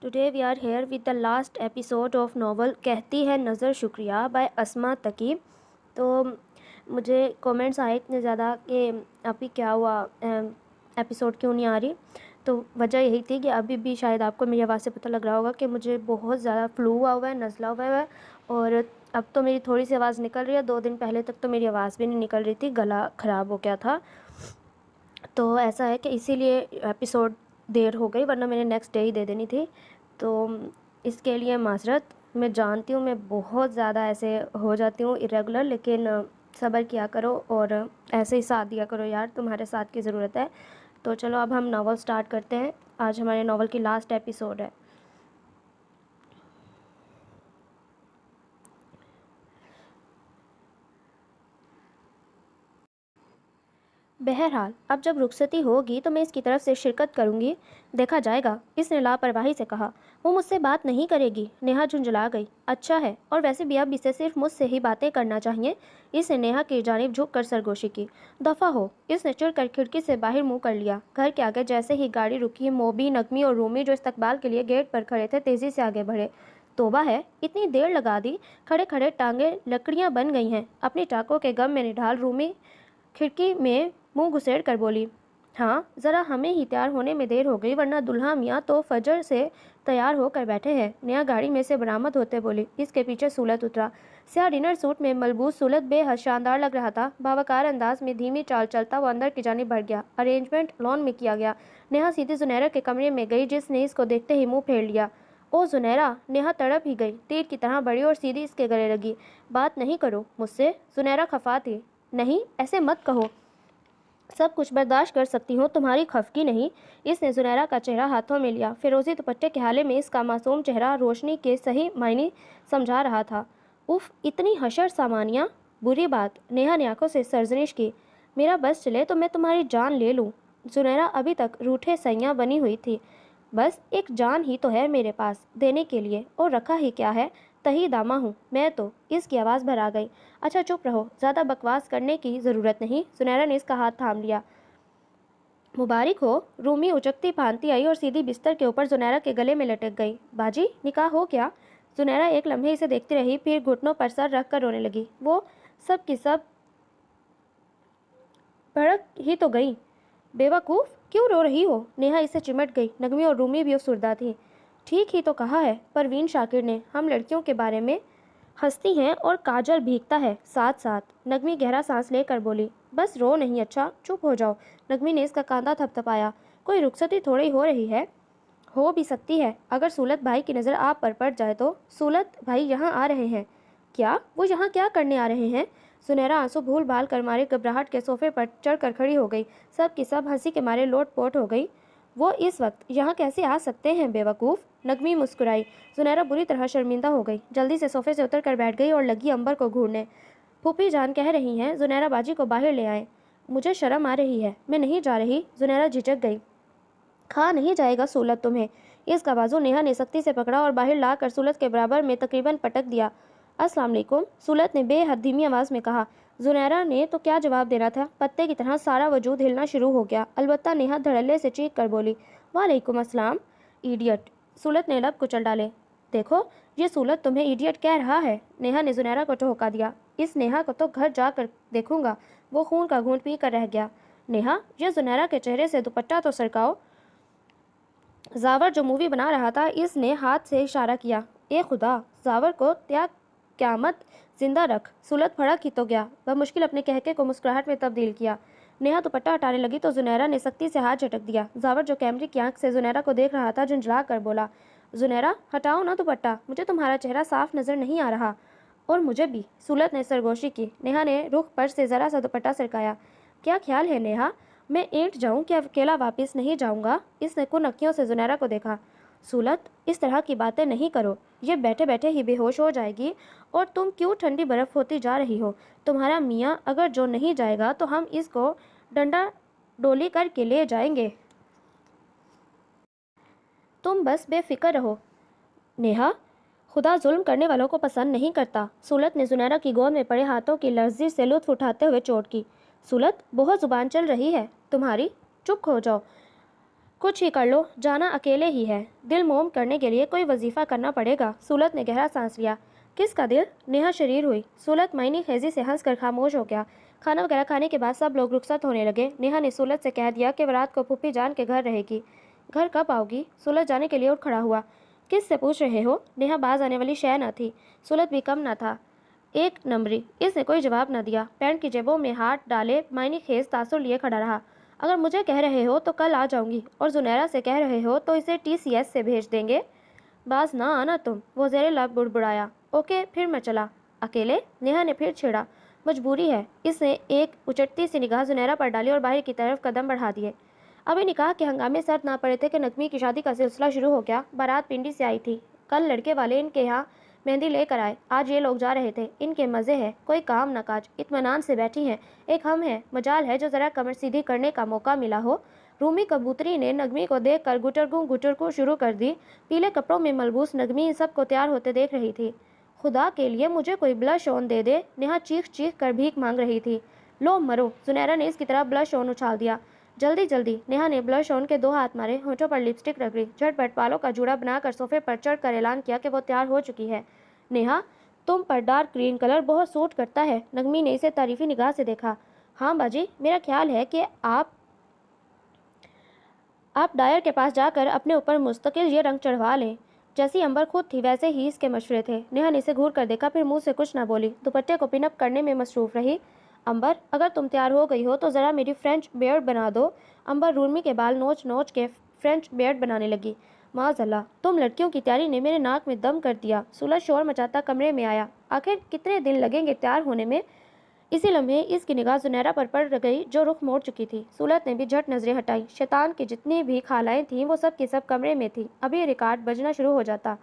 Today we are here with the last episode of novel कहती है नज़र शुक्रिया बाय अस्मा तकी। तो मुझे कमेंट्स आए इतने ज़्यादा कि अभी क्या हुआ, एपिसोड क्यों नहीं आ रही। तो वजह यही थी कि अभी भी शायद आपको मेरी आवाज़ से पता लग रहा होगा कि मुझे बहुत ज़्यादा फ्लू हुआ है, नज़ला हुआ है। और अब तो मेरी थोड़ी सी आवाज़ निकल रही है। 2 दिन पहले तक तो मेरी आवाज़ भी नहीं निकल रही थी, गला ख़राब हो गया था। तो ऐसा है कि इसीलिए एपिसोड देर हो गई, वरना मैंने नेक्स्ट डे ही दे देनी थी। तो इसके लिए माज़रत। मैं जानती हूँ मैं बहुत ज़्यादा ऐसे हो जाती हूँ इरेगुलर, लेकिन सब्र किया करो और ऐसे ही साथ दिया करो यार, तुम्हारे साथ की ज़रूरत है। तो चलो अब हम नावल स्टार्ट करते हैं। आज हमारे नावल की लास्ट एपिसोड है। बहरहाल अब जब रुखसती होगी तो मैं इसकी तरफ से शिरकत करूंगी, देखा जाएगा, इसने लापरवाही से कहा। वो मुझसे बात नहीं करेगी। नेहा झुंझला गई। अच्छा है, और वैसे भी अब इसे सिर्फ मुझसे ही बातें करना चाहिए। इसने नेहा की जानिब झुक कर सरगोशी की। दफ़ा हो, इसने चिढ़कर खिड़की से बाहर मुंह कर लिया। घर के आगे जैसे ही गाड़ी रुकी, मोबी, नगमी और रूमी जो इस्तकबाल के लिए गेट पर खड़े थे तेज़ी से आगे बढ़े। तोबा है, इतनी देर लगा दी, खड़े खड़े टांगे लकड़ियाँ बन गई हैं। अपनी टाकों के गम में निढाल रूमी खिड़की में मुंह घुसेड़ कर बोली, हाँ ज़रा हमें ही तैयार होने में देर हो गई, वरना दुल्हा मियाँ तो फजर से तैयार होकर बैठे हैं। नया गाड़ी में से बरामद होते बोली। इसके पीछे सूलत उतरा। स्याह डिनर सूट में मलबूस सूलत बेहद शानदार लग रहा था। बावकार अंदाज में धीमी चाल चलता वो अंदर की जानिब बढ़ गया। अरेंजमेंट लॉन में किया गया। नेहा सीधी जुनैरा के कमरे में गई, जिसने इसको देखते ही मुँह फेर लिया। ओ जुनैरा! नेहा तड़प ही गई। तीर की तरह बढ़ी और सीधी इसके गले लगी। बात नहीं करो मुझसे। जुनैरा खफा थी। नहीं, ऐसे मत कहो, सब कुछ बर्दाश्त कर सकती हूँ, तुम्हारी खफकी नहीं। इसने जुनैरा का चेहरा हाथों में लिया। फिरोजी दुपट्टे के हाले में इसका मासूम चेहरा रोशनी के सही मायने समझा रहा था। उफ, इतनी हशर सामानिया, बुरी बात। नेहा ने आंखों से सरजनिश की। मेरा बस चले तो मैं तुम्हारी जान ले लूँ। जुनैरा अभी तक रूठे सैयाँ बनी हुई थी। बस एक जान ही तो है मेरे पास देने के लिए, और रखा ही क्या है, तही दामा हूँ मैं तो। इसकी आवाज़ भर आ गई। अच्छा चुप रहो, ज़्यादा बकवास करने की ज़रूरत नहीं। सुनैरा ने इसका हाथ थाम लिया। मुबारक हो। रूमी उचकती फांती आई और सीधी बिस्तर के ऊपर जुनैरा के गले में लटक गई। बाजी, निकाह हो क्या? जुनैरा एक लम्हे इसे देखती रही, फिर घुटनों पर सर रख कर रोने लगी। वो सब की सब भड़क ही तो गई। बेवकूफ़, क्यों रो रही हो? नेहा इसे चिमट गई। नगमी और रूमी भी उसुरदा थी। ठीक ही तो कहा है परवीन शाकिर ने, हम लड़कियों के बारे में हंसती हैं और काजल भीगता है साथ साथ। नगमी गहरा सांस लेकर बोली, बस रो नहीं, अच्छा चुप हो जाओ। नगमी ने इसका कांधा थपथपाया। कोई रुखसती थोड़ी हो रही है। हो भी सकती है, अगर सूलत भाई की नज़र आप पर पड़ जाए तो। सूलत भाई यहाँ आ रहे हैं। क्या? वो यहाँ क्या करने आ रहे हैं? सुनहरा आंसू भूल भाल कर मारे घबराहट के सोफे पर चढ़कर खड़ी हो गई। सब की सब हंसी के मारे लोटपोट हो गई। वो इस वक्त यहाँ कैसे आ सकते हैं बेवकूफ़? नगमी मुस्कुराई। सुनहरा बुरी तरह शर्मिंदा हो गई। जल्दी से सोफे से उतर कर बैठ गई और लगी अंबर को घूरने। फूफी जान कह रही हैं जुनैरा बाजी को बाहर ले आए। मुझे शर्म आ रही है, मैं नहीं जा रही। जुनैरा झिझक गई। खा नहीं जाएगा सूलत तुम्हें। इसका बाजू नेहा ने सख्ती से पकड़ा और बाहर ला कर सूलत के बराबर में तकरीबन पटक दिया। अस्सलाम वालेकुम, सूलत ने बेहद धीमी आवाज़ में कहा। जुनैरा ने तो क्या जवाब देना था, पत्ते की तरह सारा वजूद हिलना शुरू हो गया। अलबत्ता नेहा धड़ल्ले से चीख कर बोली, वालेकुम अस्सलाम। इडियट। सूलत ने लब कुचल डाले। देखो, ये सूलत तुम्हें इडियट कह रहा है। नेहा ने जुनैरा को टोका दिया। इस नेहा को तो घर जाकर देखूंगा। वो खून का घूंट पी कर रह गया। नेहा, ये जुनैरा के चेहरे से दुपट्टा तो सरकाओ। जावर जो मूवी बना रहा था, इसने हाथ से इशारा किया। ए खुदा, जावर को त्याग क्यामत जिंदा रख। सूलत फड़क ही तो गया। वह मुश्किल अपने कहके को मुस्कुराहट में तब्दील किया। नेहा दुपट्टा हटाने लगी तो जुनैरा ने सख्ती से हाथ झटक दिया। जावर जो कैमरे की आंख से जुनैरा को देख रहा था झुंझला कर बोला, जुनैरा हटाओ ना दुपट्टा, मुझे तुम्हारा चेहरा साफ नजर नहीं आ रहा। और मुझे भी। सूलत ने सरगोशी की। नेहा ने रुख पर से ज़रा सा दुपट्टा सरकाया। क्या ख्याल है नेहा, मैं ऐंठ जाऊं कि अकेला वापस नहीं जाऊंगा? इसने कुनक्कियों से जुनैरा को देखा। सूलत, इस तरह की बातें नहीं करो, ये बैठे बैठे ही बेहोश हो जाएगी। और तुम क्यों ठंडी बर्फ़ होती जा रही हो? तुम्हारा मियाँ अगर जो नहीं जाएगा तो हम इसको डंडा डोली करके ले जाएंगे। तुम बस बेफिक्र रहो। नेहा, खुदा जुल्म करने वालों को पसंद नहीं करता। सूलत ने जुनैरा की गोद में पड़े हाथों की लर्जी से लुत्फ उठाते हुए चोट की। सूलत, बहुत जुबान चल रही है तुम्हारी, चुप हो जाओ। कुछ ही कर लो, जाना अकेले ही है। दिल मोम करने के लिए कोई वजीफा करना पड़ेगा। सूलत ने गहरा सांस लिया। किसका दिल? नेहा शरीर हुई। सूलत मायनी खेजी से हंसकर खामोश हो गया। खाना वगैरह खाने के बाद सब लोग रुखसत होने लगे। नेहा ने सूलत से कह दिया कि वो रात को फूफी जान के घर रहेगी। घर कब आओगी? सूलत जाने के लिए उठ खड़ा हुआ। किस से पूछ रहे हो? नेहा बाज आने वाली शय न थी, सूलत भी कम न था। एक नंबरी। इसने कोई जवाब न दिया। पैंट की जेबों में हाथ डाले मायनी खेज तासुर लिए खड़ा रहा। अगर मुझे कह रहे हो तो कल आ जाऊंगी, और जुनैरा से कह रहे हो तो इसे TCS से भेज देंगे। बाज ना आना तुम, वो ज़ेरे लब बुड़बुड़ाया। ओके, फिर मैं चला। अकेले? नेहा ने फिर छेड़ा। मजबूरी है। इसने एक उचटती सी निगाह जुनैरा पर डाली और बाहर की तरफ कदम बढ़ा दिए। अभी निकाह के हंगामे सर्द ना पड़े थे कि नगमी की शादी का सिलसिला शुरू हो गया। बारात पिंडी से आई थी। कल लड़के वाले इनके यहाँ मेहंदी लेकर आए। आज ये लोग जा रहे थे। इनके मज़े हैं, कोई काम न काज, इत्मीनान से बैठी हैं। एक हम हैं, मजाल है जो ज़रा कमर सीधी करने का मौका मिला हो। रूमी कबूतरी ने नगमी को देखकर गुटरगू शुरू कर दी। पीले कपड़ों में मलबूस नगमी इन सबको तैयार होते देख रही थी। खुदा के लिए मुझे कोई ब्लश ऑन दे दे, नेहा चीख चीख कर भीख मांग रही थी। लो मरो, जुनैरा ने इसकी तरफ ब्लश ऑन उछाल दिया। जल्दी जल्दी। नेहा ने ब्लश ऑन के 2 हाथ मारे, होठों पर लिपस्टिक रगड़ी, झटपट बालों का जूड़ा बनाकर सोफे पर चढ़कर ऐलान किया कि वो तैयार हो चुकी है। नेहा, तुम पर डार्क ग्रीन कलर बहुत सूट करता है। नगमी ने इसे तारीफी निगाह से देखा। हाँ बाजी, मेरा ख्याल है कि आप डायर के पास जाकर अपने ऊपर मुस्तकिल ये रंग चढ़वा लें। जैसी अंबर खुद थी वैसे ही इसके मशवरे थे। नेहा ने इसे घूर कर देखा, फिर मुंह से कुछ न बोली। दुपट्टे को पिनअप करने में मसरूफ रही। अंबर, अगर तुम तैयार हो गई हो तो ज़रा मेरी फ्रेंच बियर्ड बना दो। अंबर रूमी के बाल नोच नोच के फ्रेंच बियर्ड बनाने लगी। माज़अल्लाह, तुम लड़कियों की तैयारी ने मेरे नाक में दम कर दिया। सूरज शोर मचाता कमरे में आया। आखिर कितने दिन लगेंगे तैयार होने में? इसी लम्हे इसकी निगाह जुनैरा पर पड़ गई जो रुख मोड़ चुकी थी। सूलत ने भी झट नजरें हटाई। शैतान की जितनी भी खालाएं थीं वो सब की सब कमरे में थी। अभी रिकॉर्ड बजना शुरू हो जाता।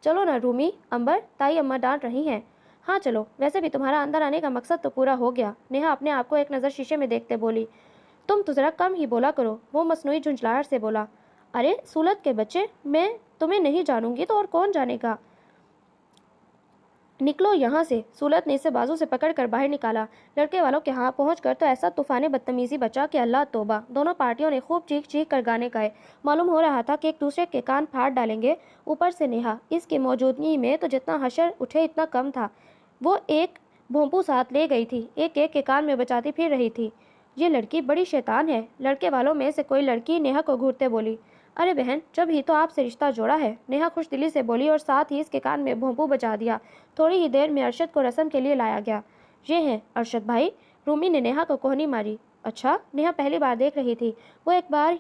चलो ना रूमी। अंबर, ताई अम्मा डांट रही हैं। हाँ चलो, वैसे भी तुम्हारा अंदर आने का मकसद तो पूरा हो गया। नेहा अपने आप को एक नज़र शीशे में देखते बोली। तुम तो ज़रा कम ही बोला करो, वो मसनूई झुंझलाहट से बोला। अरे सूलत के बच्चे, मैं तुम्हें नहीं जानूंगी तो और कौन जानेगा। निकलो यहाँ से। सूलत ने इसे बाजू से पकड़कर बाहर निकाला। लड़के वालों के यहाँ पहुंचकर तो ऐसा तूफान बदतमीजी बचा कि अल्लाह तौबा। दोनों पार्टियों ने खूब चीख चीख कर गाने गाए। मालूम हो रहा था कि एक दूसरे के कान फाड़ डालेंगे। ऊपर से नेहा, इसकी मौजूदगी में तो जितना हशर उठे इतना कम था। वो एक भोंपू साथ ले गई थी, एक एक के कान में बचाती फिर रही थी। ये लड़की बड़ी शैतान है। लड़के वालों में से कोई लड़की नेहा को घूरते बोली। अरे बहन, जब ही तो आपसे रिश्ता जोड़ा है, नेहा खुश दिली से बोली और साथ ही इसके कान में भोंपू बजा दिया। थोड़ी ही देर में अरशद को रस्म के लिए लाया गया। ये हैं अरशद भाई। रूमी ने नेहा को कोहनी मारी। अच्छा, नेहा पहली बार देख रही थी। वो एक बार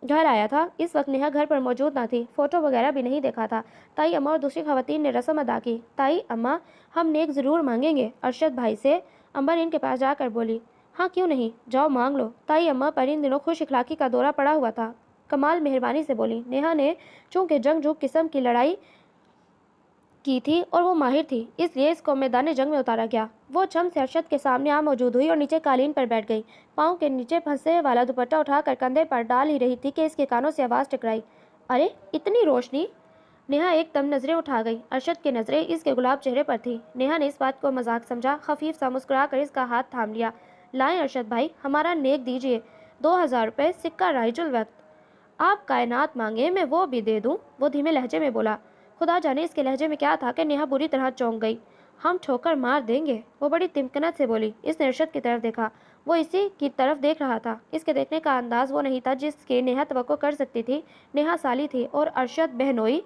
घर आया था। इस वक्त नेहा घर पर मौजूद ना थी। फ़ोटो वगैरह भी नहीं देखा था। ताई अम्मा और दूसरी खवातीन ने रस्म अदा की। ताई अम्मा, हम नेक ज़रूर मांगेंगे अरशद भाई से। अंबर इनके पास जाकर बोली। हाँ क्यों नहीं, जाओ मांग लो। ताई अम्मा पर इन दिनों खुश इखलाकी का दौरा पड़ा हुआ था। कमाल मेहरबानी से बोली। नेहा ने चूंकि जंगजू किस्म की लड़ाई की थी और वो माहिर थी, इसलिए इसको मैदान जंग में उतारा गया। वो छम से अरशद के सामने आ मौजूद हुई और नीचे कालीन पर बैठ गई। पाँव के नीचे फंसे वाला दुपट्टा उठाकर कंधे पर डाल ही रही थी कि इसके कानों से आवाज़ टकराई। अरे इतनी रोशनी! नेहा एकदम नज़रें उठा गई। अरशद की नज़रें इसके गुलाब चेहरे पर थी। नेहा ने इस बात को मजाक समझा। खफीफ सा मुस्कुरा कर इसका हाथ थाम लिया। लाएं अरशद भाई, हमारा नेक दीजिए। 2000 रुपये सिक्का राइजुल वक्त। आप कायनात मांगे मैं वो भी दे दूं, वो धीमे लहजे में बोला। खुदा जाने इसके लहजे में क्या था कि नेहा बुरी तरह चौंक गई। हम ठोकर मार देंगे, वो बड़ी तिमकनत से बोली। इसने अरशद की तरफ देखा। वो इसी की तरफ देख रहा था। इसके देखने का अंदाज वो नहीं था जिसकी नेहा तवक्को कर सकती थी। नेहा साली थी और अरशद बहनोई।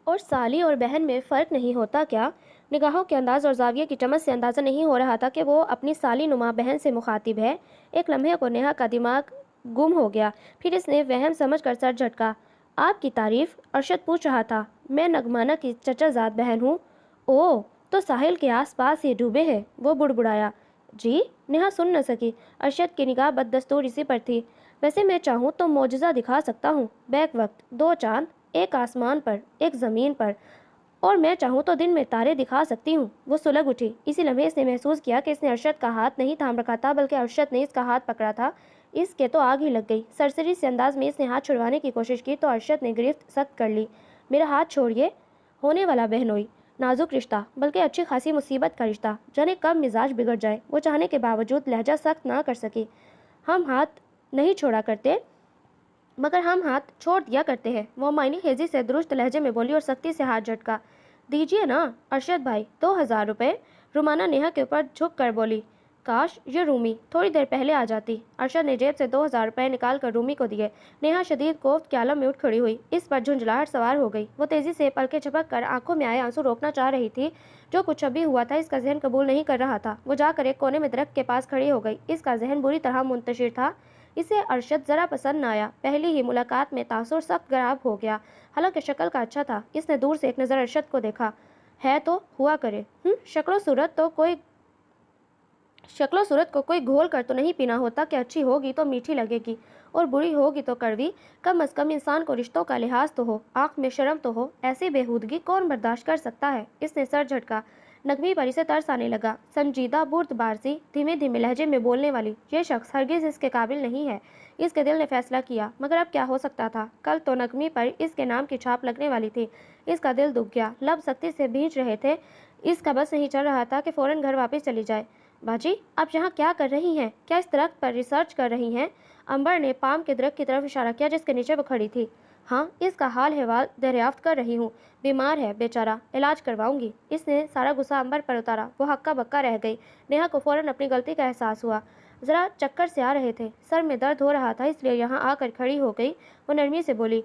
और साली और बहन में फ़र्क नहीं होता क्या? निगाहों के अंदाज और जाविये की चमक से अंदाज़ा नहीं हो रहा था कि वो अपनी साली नुमा बहन से मुखातिब है। एक लम्हे को नेहा का दिमाग गुम हो गया। फिर इसने वहम समझ कर सर झटका। आपकी तारीफ? अरशद पूछ रहा था। मैं नगमाना की चचाजाद बहन हूँ। ओह, तो साहिल के आसपास ही डूबे हैं, वो बुड़बुड़ाया। जी? नेहा सुन न सकी। अरशद की निगाह बददस्तूर इसी पर थी। वैसे मैं चाहूँ तो मोजज़ा दिखा सकता हूँ। बैक वक्त 2 चांद, एक आसमान पर, एक ज़मीन पर, और मैं चाहूँ तो दिन में तारे दिखा सकती हूँ। वो सुलग उठी। इसी लम्हे इसने महसूस किया कि इसने अरशद का हाथ नहीं थाम रखा था, बल्कि अरशद ने इसका हाथ पकड़ा था। इसके तो आग ही लग गई। सरसरी से अंदाज में इसने हाथ छुड़वाने की कोशिश की तो अरशद ने गिरफ्त सख्त कर ली। मेरा हाथ छोड़िए। होने वाला बहनोई, नाजुक रिश्ता, बल्कि अच्छी खासी मुसीबत का रिश्ता। जाने कब मिजाज बिगड़ जाए। वो चाहने के बावजूद लहजा सख्त ना कर सकी। हम हाथ नहीं छोड़ा करते। मगर हम हाथ छोड़ दिया करते हैं, वो मायनी हेजी से दुरुस्त लहजे में बोली और सख्ती से हाथ झटका। दीजिए ना अरशद भाई, 2,000 रुपये। रुमाना नेहा के ऊपर झुक कर बोली। काश ये रूमी थोड़ी देर पहले आ जाती। अरशद ने जेब से 2,000 रुपये निकाल कर रूमी को दिए। नेहा शदीद कोफ्त के आलम में उठ खड़ी हुई। इस पर झुंझलाहट सवार हो गई। वो तेजी से पलके झपक कर आंखों में आए आंसू रोकना चाह रही थी। जो कुछ अभी हुआ था इसका जहन कबूल नहीं कर रहा था। वो जाकर एक कोने में दरख्त के पास खड़ी हो गई। इसका जहन बुरी तरह मुंतशिर था। इसे अरशद ज़रा पसंद न आया। पहली ही मुलाकात में तासुर सख्त खराब हो गया। हालांकि शक्ल का अच्छा था। इसने दूर से एक नज़र अरशद को देखा। है तो हुआ करे। शक्लो सूरत को कोई घोल कर तो नहीं पीना होता कि अच्छी होगी तो मीठी लगेगी और बुरी होगी तो कड़वी। कम अज़ कम इंसान को रिश्तों का लिहाज तो हो, आँख में शर्म तो हो। ऐसी बेहूदगी कौन बर्दाश्त कर सकता है। इसने सर झटका। नगमी पर इसे तरस आने लगा। संजीदा बुर्दबारसी धीमे धीमे लहजे में बोलने वाली ये शख्स हरगिज़ इसके काबिल नहीं है। इसके दिल ने फैसला किया, मगर अब क्या हो सकता था। कल तो नगमी पर इसके नाम की छाप लगने वाली थी। इसका दिल दुख गया। लब सख्ती से भींच रहे थे। इसका बस नहीं चल रहा था कि फ़ौरन घर वापस चली जाए। बाजी, आप यहाँ क्या कर रही हैं? क्या इस दरख्त पर रिसर्च कर रही हैं? अंबर ने पाम के दरख्त की तरफ इशारा किया जिसके नीचे वो खड़ी थी। हाँ, इसका हाल अहवाल दरियाफ्त कर रही हूँ। बीमार है बेचारा, इलाज करवाऊंगी। इसने सारा गुस्सा अंबर पर उतारा। वो हक्का बक्का रह गई। नेहा को फ़ौरन अपनी गलती का एहसास हुआ। ज़रा चक्कर से आ रहे थे, सर में दर्द हो रहा था, इसलिए यहाँ आकर खड़ी हो गई। वो नरमी से बोली,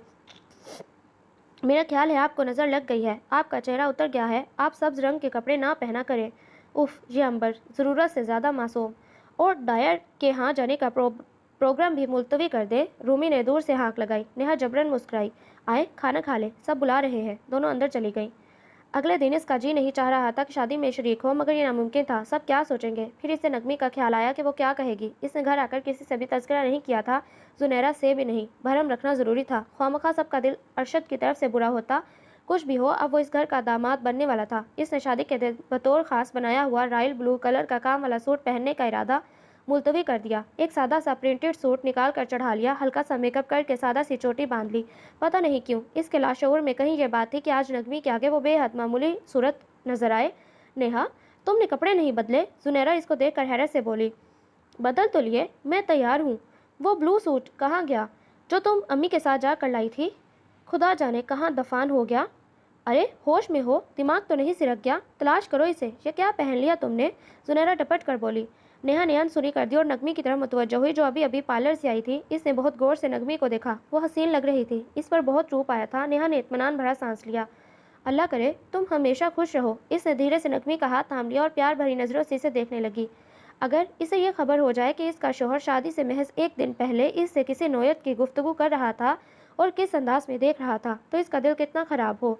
मेरा ख्याल है आपको नज़र लग गई है। आपका चेहरा उतर गया है। आप सब्ज़ रंग के कपड़े ना पहना करें। उफ, ये अंबर ज़रूरत से ज़्यादा मासूम। और डायर के यहाँ जाने का प्रोग्राम भी मुलतवी कर दे। रूमी ने दूर से हाँक लगाई। नेहा जबरन मुस्कुराई। आए खाना खा ले, सब बुला रहे हैं। दोनों अंदर चली गईं। अगले दिन इसका जी नहीं चाह रहा था कि शादी में शरीक हो, मगर ये नामुमकिन था। सब क्या सोचेंगे। फिर इसे नगमी का ख्याल आया कि वो क्या कहेगी। इसने घर आकर किसी से भी तज़किरा नहीं किया था, जुनैरा से भी नहीं। भरम रखना ज़रूरी था। ख्वामखा सबका दिल अरशद की तरफ से बुरा होता। कुछ भी हो, अब वो इस घर का दामाद बनने वाला था। इसने शादी के दिन बतौर ख़ास बनाया हुआ रॉयल ब्लू कलर का काम वाला सूट पहनने का इरादा मुलतवी कर दिया। एक सादा सा प्रिंटेड सूट निकाल कर चढ़ा लिया। हल्का सा मेकअप करके सादा सी चोटी बांध ली। पता नहीं क्यों इसके लाशऊर में कहीं ये बात थी कि आज नगमी के आगे वो बेहद मामूली सूरत नजर आए। नेहा, तुमने कपड़े नहीं बदले? जुनैरा इसको देखकर हैरत से बोली। बदल तो लिए, मैं तैयार हूँ। वो ब्लू सूट कहाँ गया जो तुम अम्मी के साथ जा कर लाई थी? खुदा जाने कहाँ दफान हो गया। अरे होश में हो, दिमाग तो नहीं सिरक गया? तलाश करो इसे। ये क्या पहन लिया तुमने? जुनैरा टपट कर बोली। नेहा ने अनसुनी कर दी और नगमी की तरफ मुतवज्जो हुई जो अभी अभी पार्लर से आई थी। इसने बहुत गौर से नगमी को देखा। वो हसीन लग रही थी। इस पर बहुत रूप आया था। नेहा ने इत्मीनान भरा सांस लिया। अल्लाह करे तुम हमेशा खुश रहो। इसने धीरे से नगमी का हाथ थाम लिया और प्यार भरी नज़रों से इसे देखने लगी। अगर इसे ये खबर हो जाए कि इसका शोहर शादी से महज एक दिन पहले इससे किसी नोयत की गुफ्तगू कर रहा था और किस अंदाज में देख रहा था, तो इसका दिल कितना ख़राब हो।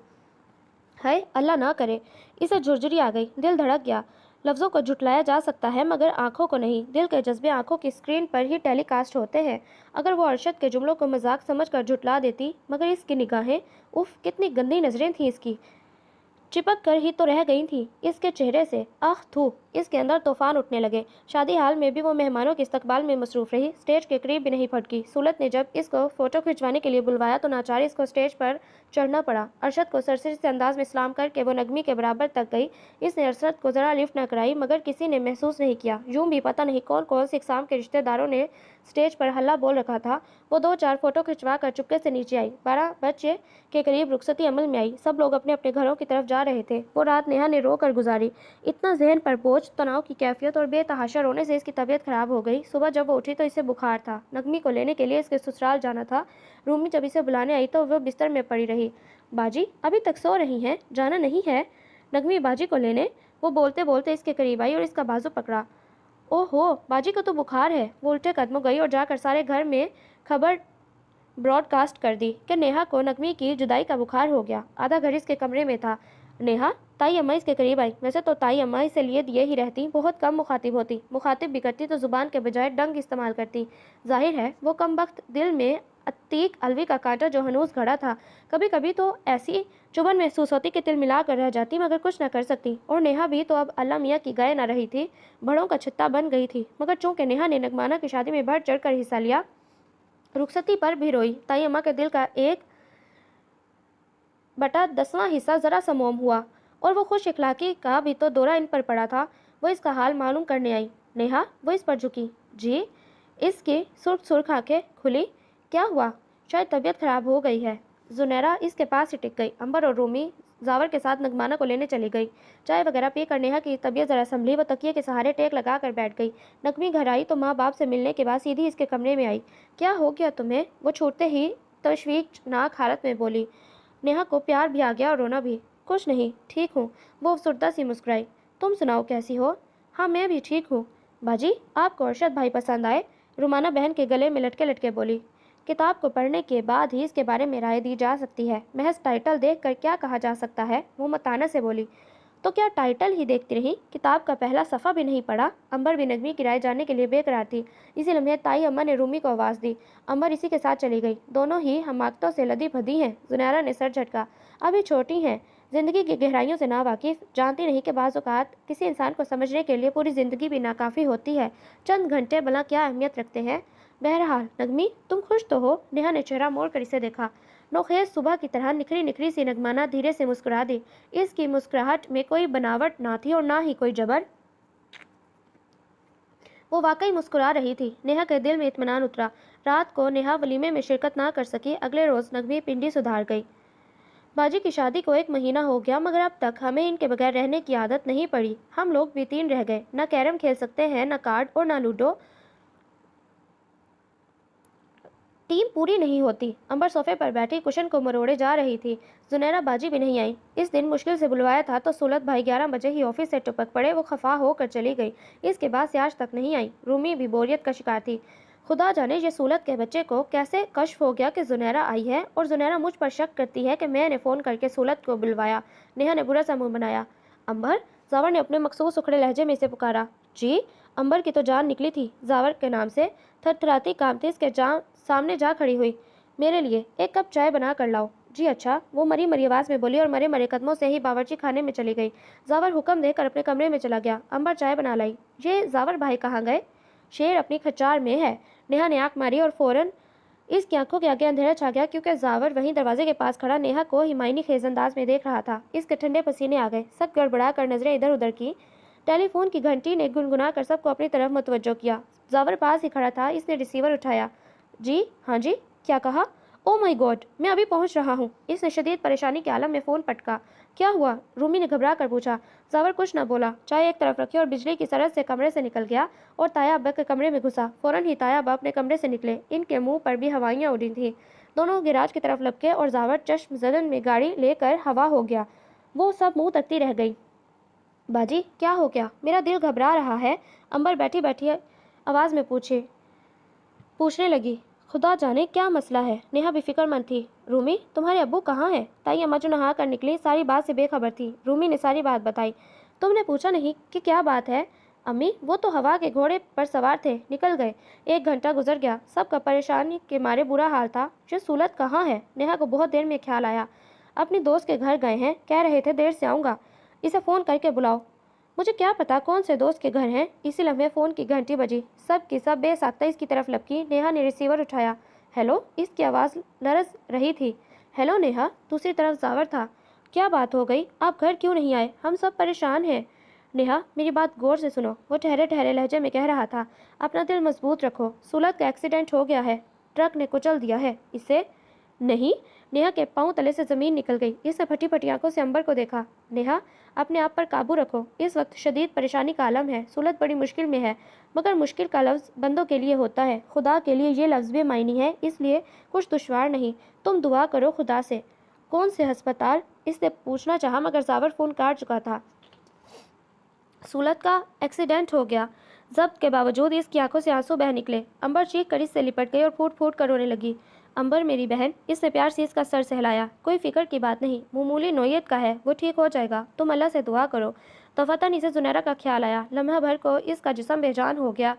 है अल्लाह ना करे। इसे झुरझुरी आ गई। दिल धड़क गया। लफ्ज़ों को झुटलाया जा सकता है मगर आंखों को नहीं। दिल के जज्बे आंखों की स्क्रीन पर ही टेलीकास्ट होते हैं। अगर वो अरशद के जुमलों को मजाक समझकर झुटला देती, मगर इसकी निगाहें, उफ कितनी गंदी नज़रें थीं इसकी। चिपक कर ही तो रह गई थी इसके चेहरे से। आह थू, इसके अंदर तूफान उठने लगे। शादी हाल में भी वो मेहमानों के इस्तकबाल में मसरूफ़ रही। स्टेज के करीब भी नहीं फटकी। सूलत ने जब इसको फ़ोटो खिंचवाने के लिए बुलवाया तो नाचारी इसको स्टेज पर चढ़ना पड़ा। अरशद को सरसरी से अंदाज में सलाम करके वो नगमी के बराबर तक गई। इसने अरशद को ज़रा लिफ्ट न कराई, मगर किसी ने महसूस नहीं किया। यूँ भी पता नहीं कौन कौन से इकसाम के रिश्तेदारों ने स्टेज पर हल्ला बोल रखा था। वो 2-4 फ़ोटो खिंचवा कर चुपके से नीचे आई। 12 बजे के करीब रुखसती अमल में आई। सब लोग अपने अपने घरों की तरफ जा रहे थे। वो रात नेहा ने रो कर गुजारी। इतना जहन पर बोझ, तनाव की कैफियत और बेतहाशा रोने से इसकी तबीयत खराब हो गई। सुबह जब वो उठी तो इसे बुखार था। नगमी को लेने के लिए इसके ससुराल जाना था। रूमी जब इसे बुलाने आई तो वो बिस्तर में पड़ी रही। बाजी अभी तक सो रही हैं? जाना नहीं है नगमी बाजी को लेने? वो बोलते बोलते इसके करीब आई और इसका बाजू पकड़ा। ओहो, बाजी को तो बुखार है। वो उल्टे कदमों गई और जाकर सारे घर में खबर ब्रॉडकास्ट कर दी कि नेहा को नगमी की जुदाई का बुखार हो गया। आधा घर इसके कमरे में था। नेहा, ताई अम्मा इसके करीब आई। वैसे तो ताई अम्मा इसे लिए दिए ही रहती, बहुत कम मुखातिब होती। मुखातिब भी करती तो ज़ुबान के बजाय डंग इस्तेमाल करती। जाहिर है वो कमबख्त दिल में अतीक अलवी का कांटा जो हनूस खड़ा था। कभी कभी तो ऐसी चुभन महसूस होती कि तिल मिला कर रह जाती, मगर कुछ न कर सकती। और नेहा भी तो अब अल्लाह मियाँ की गाय न रही थी, बड़ों का छित्ता बन गई थी। मगर चूंकि नेहा ने नगमाना की शादी में बढ़ चढ़ कर हिस्सा लिया, रुखसती पर भी रोई। ताई अम्मा के दिल का 1/10वां हिस्सा ज़रा सा मोम हुआ और वो खुश इखलाकी का भी तो दौरा इन पर पड़ा था। वो इसका हाल मालूम करने आई। नेहा, वो इस पर झुकी। जी। इसकी सुर्ख सुर्ख आंखें खुली। क्या हुआ? शायद तबीयत खराब हो गई है। जुनैरा इसके पास ही टिक गई। अंबर और रूमी जावर के साथ नगमाना को लेने चली गई। चाय वगैरह पी कर नेहा की तबीयत ज़रा संभली। वो तकिए के सहारे टेक लगा कर बैठ गई। नगमी घर आई तो माँ बाप से मिलने के बाद सीधी इसके कमरे में आई। क्या हो गया तुम्हें? वो छूटते ही तशवीशनाक हालत में बोली। नेहा को प्यार भी आ गया और रोना भी। कुछ नहीं, ठीक हूँ। वो अफसरदा सी मुस्कुराई। तुम सुनाओ, कैसी हो? हाँ, मैं भी ठीक हूँ। बाजी, आपको अरशद भाई पसंद आए? रुमाना बहन के गले में लटके लटके बोली। किताब को पढ़ने के बाद ही इसके बारे में राय दी जा सकती है। महज टाइटल देखकर क्या कहा जा सकता है? वो मताना से बोली। तो क्या टाइटल ही देखती रही? किताब का पहला सफ़ा भी नहीं पढ़ा? अंबर भी नगमी की राय जानने के लिए बेकरार थी। इसी लम्हे ताई अम्मा ने रूमी को आवाज़ दी। अंबर इसी के साथ चली गई। दोनों ही हमाकतों से लदी भदी हैं। जुनैरा ने सर झटका। अभी छोटी हैं, ज़िंदगी की गहराइयों से नावाकिफ़, जानती नहीं कि बाज़ औक़ात किसी इंसान को समझने के लिए पूरी ज़िंदगी भी नाकाफ़ी होती है। चंद घंटे भला क्या अहमियत रखते हैं? बहरहाल नगमी, तुम खुश तो हो? नेहा ने चेहरा मोड़ कर इसे देखा। नोखेज सुबह की तरह निखरी निखरी सी नगमाना धीरे से मुस्कुरा दी। इसकी मुस्कुराहट में कोई बनावट ना थी और ना ही कोई जबर। वो वाकई मुस्कुरा रही थी। नेहा के दिल में इत्मीनान उतरा। रात को नेहा वलीमे में शिरकत ना कर सकी। अगले रोज़ नगमी पिंडी सुधार गई। बाजी की शादी को 1 महीना हो गया, मगर अब तक हमें इनके बगैर रहने की आदत नहीं पड़ी। हम लोग भी 3 रह गए। न कैरम खेल सकते हैं, न कार्ड और न लूडो। टीम पूरी नहीं होती। अंबर सोफे पर बैठी कुशन को मरोड़े जा रही थी। जुनैरा बाजी भी नहीं आई। इस दिन मुश्किल से बुलवाया था तो सुलत भाई 11 बजे ही ऑफिस से टपक पड़े। वो खफा होकर चली गई। इसके बाद से आज तक नहीं आई। रूमी भी बोरियत का शिकार थी। खुदा जाने ये सूलत के बच्चे को कैसे कश्फ हो गया कि जुनैरा आई है, और जुनैरा मुझ पर शक करती है कि मैंने फ़ोन करके सूलत को बुलवाया। नेहा ने बुरा सा मुँह बनाया। अंबर, जावर ने अपने मखसूस उखड़े लहजे में इसे पुकारा। जी। अंबर की तो जान निकली थी जावर के नाम से। थरथराती कामती इसके सामने जा खड़ी हुई। मेरे लिए 1 कप चाय बना कर लाओ। जी अच्छा, वो मरी मरी आवाज़ में बोली और मरे मरे कदमों से ही बावर्ची खाने में चली गई। जावर हुक्म देकर अपने कमरे में चला गया। अंबर चाय बना लाई। ये जावर भाई कहाँ गए? शेर अपनी खच्चार में है। नेहा ने आंख मारी और फौरन इसकी आंखों के आगे अंधेरा छा गया, क्योंकि जावर वहीं दरवाजे के पास खड़ा नेहा को हिमायनी खेज अंदाज में देख रहा था। इसके ठंडे पसीने आ गए। सब गड़बड़ा कर नजरें इधर उधर की। टेलीफोन की घंटी ने गुनगुना कर सबको अपनी तरफ मुतवज्जो किया। जावर पास ही खड़ा था। इसने रिसीवर उठाया। जी हाँ जी, क्या कहा? ओ माय गॉड, मैं अभी पहुंच रहा हूँ। इसने शदीद परेशानी के आलम में फ़ोन पटका। क्या हुआ? रूमी ने घबरा कर पूछा। जावर कुछ न बोला। चाय एक तरफ रखी और बिजली की सरद से कमरे से निकल गया और ताया अब्बा के कमरे में घुसा। फ़ौरन ही ताया अब्बा अपने कमरे से निकले। इनके मुंह पर भी हवाइयाँ उड़ी थीं। दोनों गिराज की तरफ लपके और जावर चश्म ज़दन में गाड़ी लेकर हवा हो गया। वो सब मुँह तकती रह गई। बाजी, क्या हो गया? मेरा दिल घबरा रहा है। अंबर बैठी बैठी आवाज़ में पूछने लगी। खुदा जाने क्या मसला है। नेहा बेफिक्रमंद थी। रूमी, तुम्हारे अब्बू कहाँ हैं? ताई अम्मा जो नहा कर निकली सारी बात से बेखबर थी। रूमी ने सारी बात बताई। तुमने पूछा नहीं कि क्या बात है? अम्मी, वो तो हवा के घोड़े पर सवार थे, निकल गए। 1 घंटा गुजर गया। सबका परेशानी के मारे बुरा हाल था। ये सूलत कहाँ है? नेहा को बहुत देर में ख्याल आया। अपनी दोस्त के घर गए हैं, कह रहे थे देर से आऊँगा। इसे फ़ोन करके बुलाओ। मुझे क्या पता कौन से दोस्त के घर हैं। इसी लम्हे फ़ोन की घंटी बजी। सब की सब बेसाख्ता इसकी तरफ लपकी। नेहा ने रिसीवर उठाया। हेलो, इसकी आवाज़ लरज़ रही थी। हेलो नेहा। दूसरी तरफ जावर था। क्या बात हो गई? आप घर क्यों नहीं आए? हम सब परेशान हैं। नेहा, मेरी बात गौर से सुनो, वो ठहरे ठहरे लहजे में कह रहा था। अपना दिल मजबूत रखो। सूलत का एक्सीडेंट हो गया है। ट्रक ने कुचल दिया है इसे। नहीं। नेहा के पांव तले से ज़मीन निकल गई। इसने फटी फटी आंखों से अंबर को देखा। नेहा, अपने आप पर काबू रखो। इस वक्त शदीद परेशानी का आलम है। सूलत बड़ी मुश्किल में है, मगर मुश्किल का लफ्ज़ बंदों के लिए होता है। खुदा के लिए ये लफ्ज़ बेमायनी है, इसलिए कुछ दुश्वार नहीं। तुम दुआ करो खुदा से। कौन से हस्पताल? इसने पूछना चाहा, मगर जावर फ़ोन काट चुका था। सूलत का एक्सीडेंट हो गया। जब्त के बावजूद इसकी आंखों से आंसू बह निकले। अंबर चीख कर इससे लिपट गई और फूट फूट कर रोने लगी। अंबर मेरी बहन, इसने प्यार से इसका सर सहलाया। कोई फिक्र की बात नहीं, मामूली नोयत का है, वो ठीक हो जाएगा। तुम अल्लाह से दुआ करो। दफातन इसे जुनैरा का ख्याल आया। लम्हा भर को इसका जिस्म बेजान हो गया।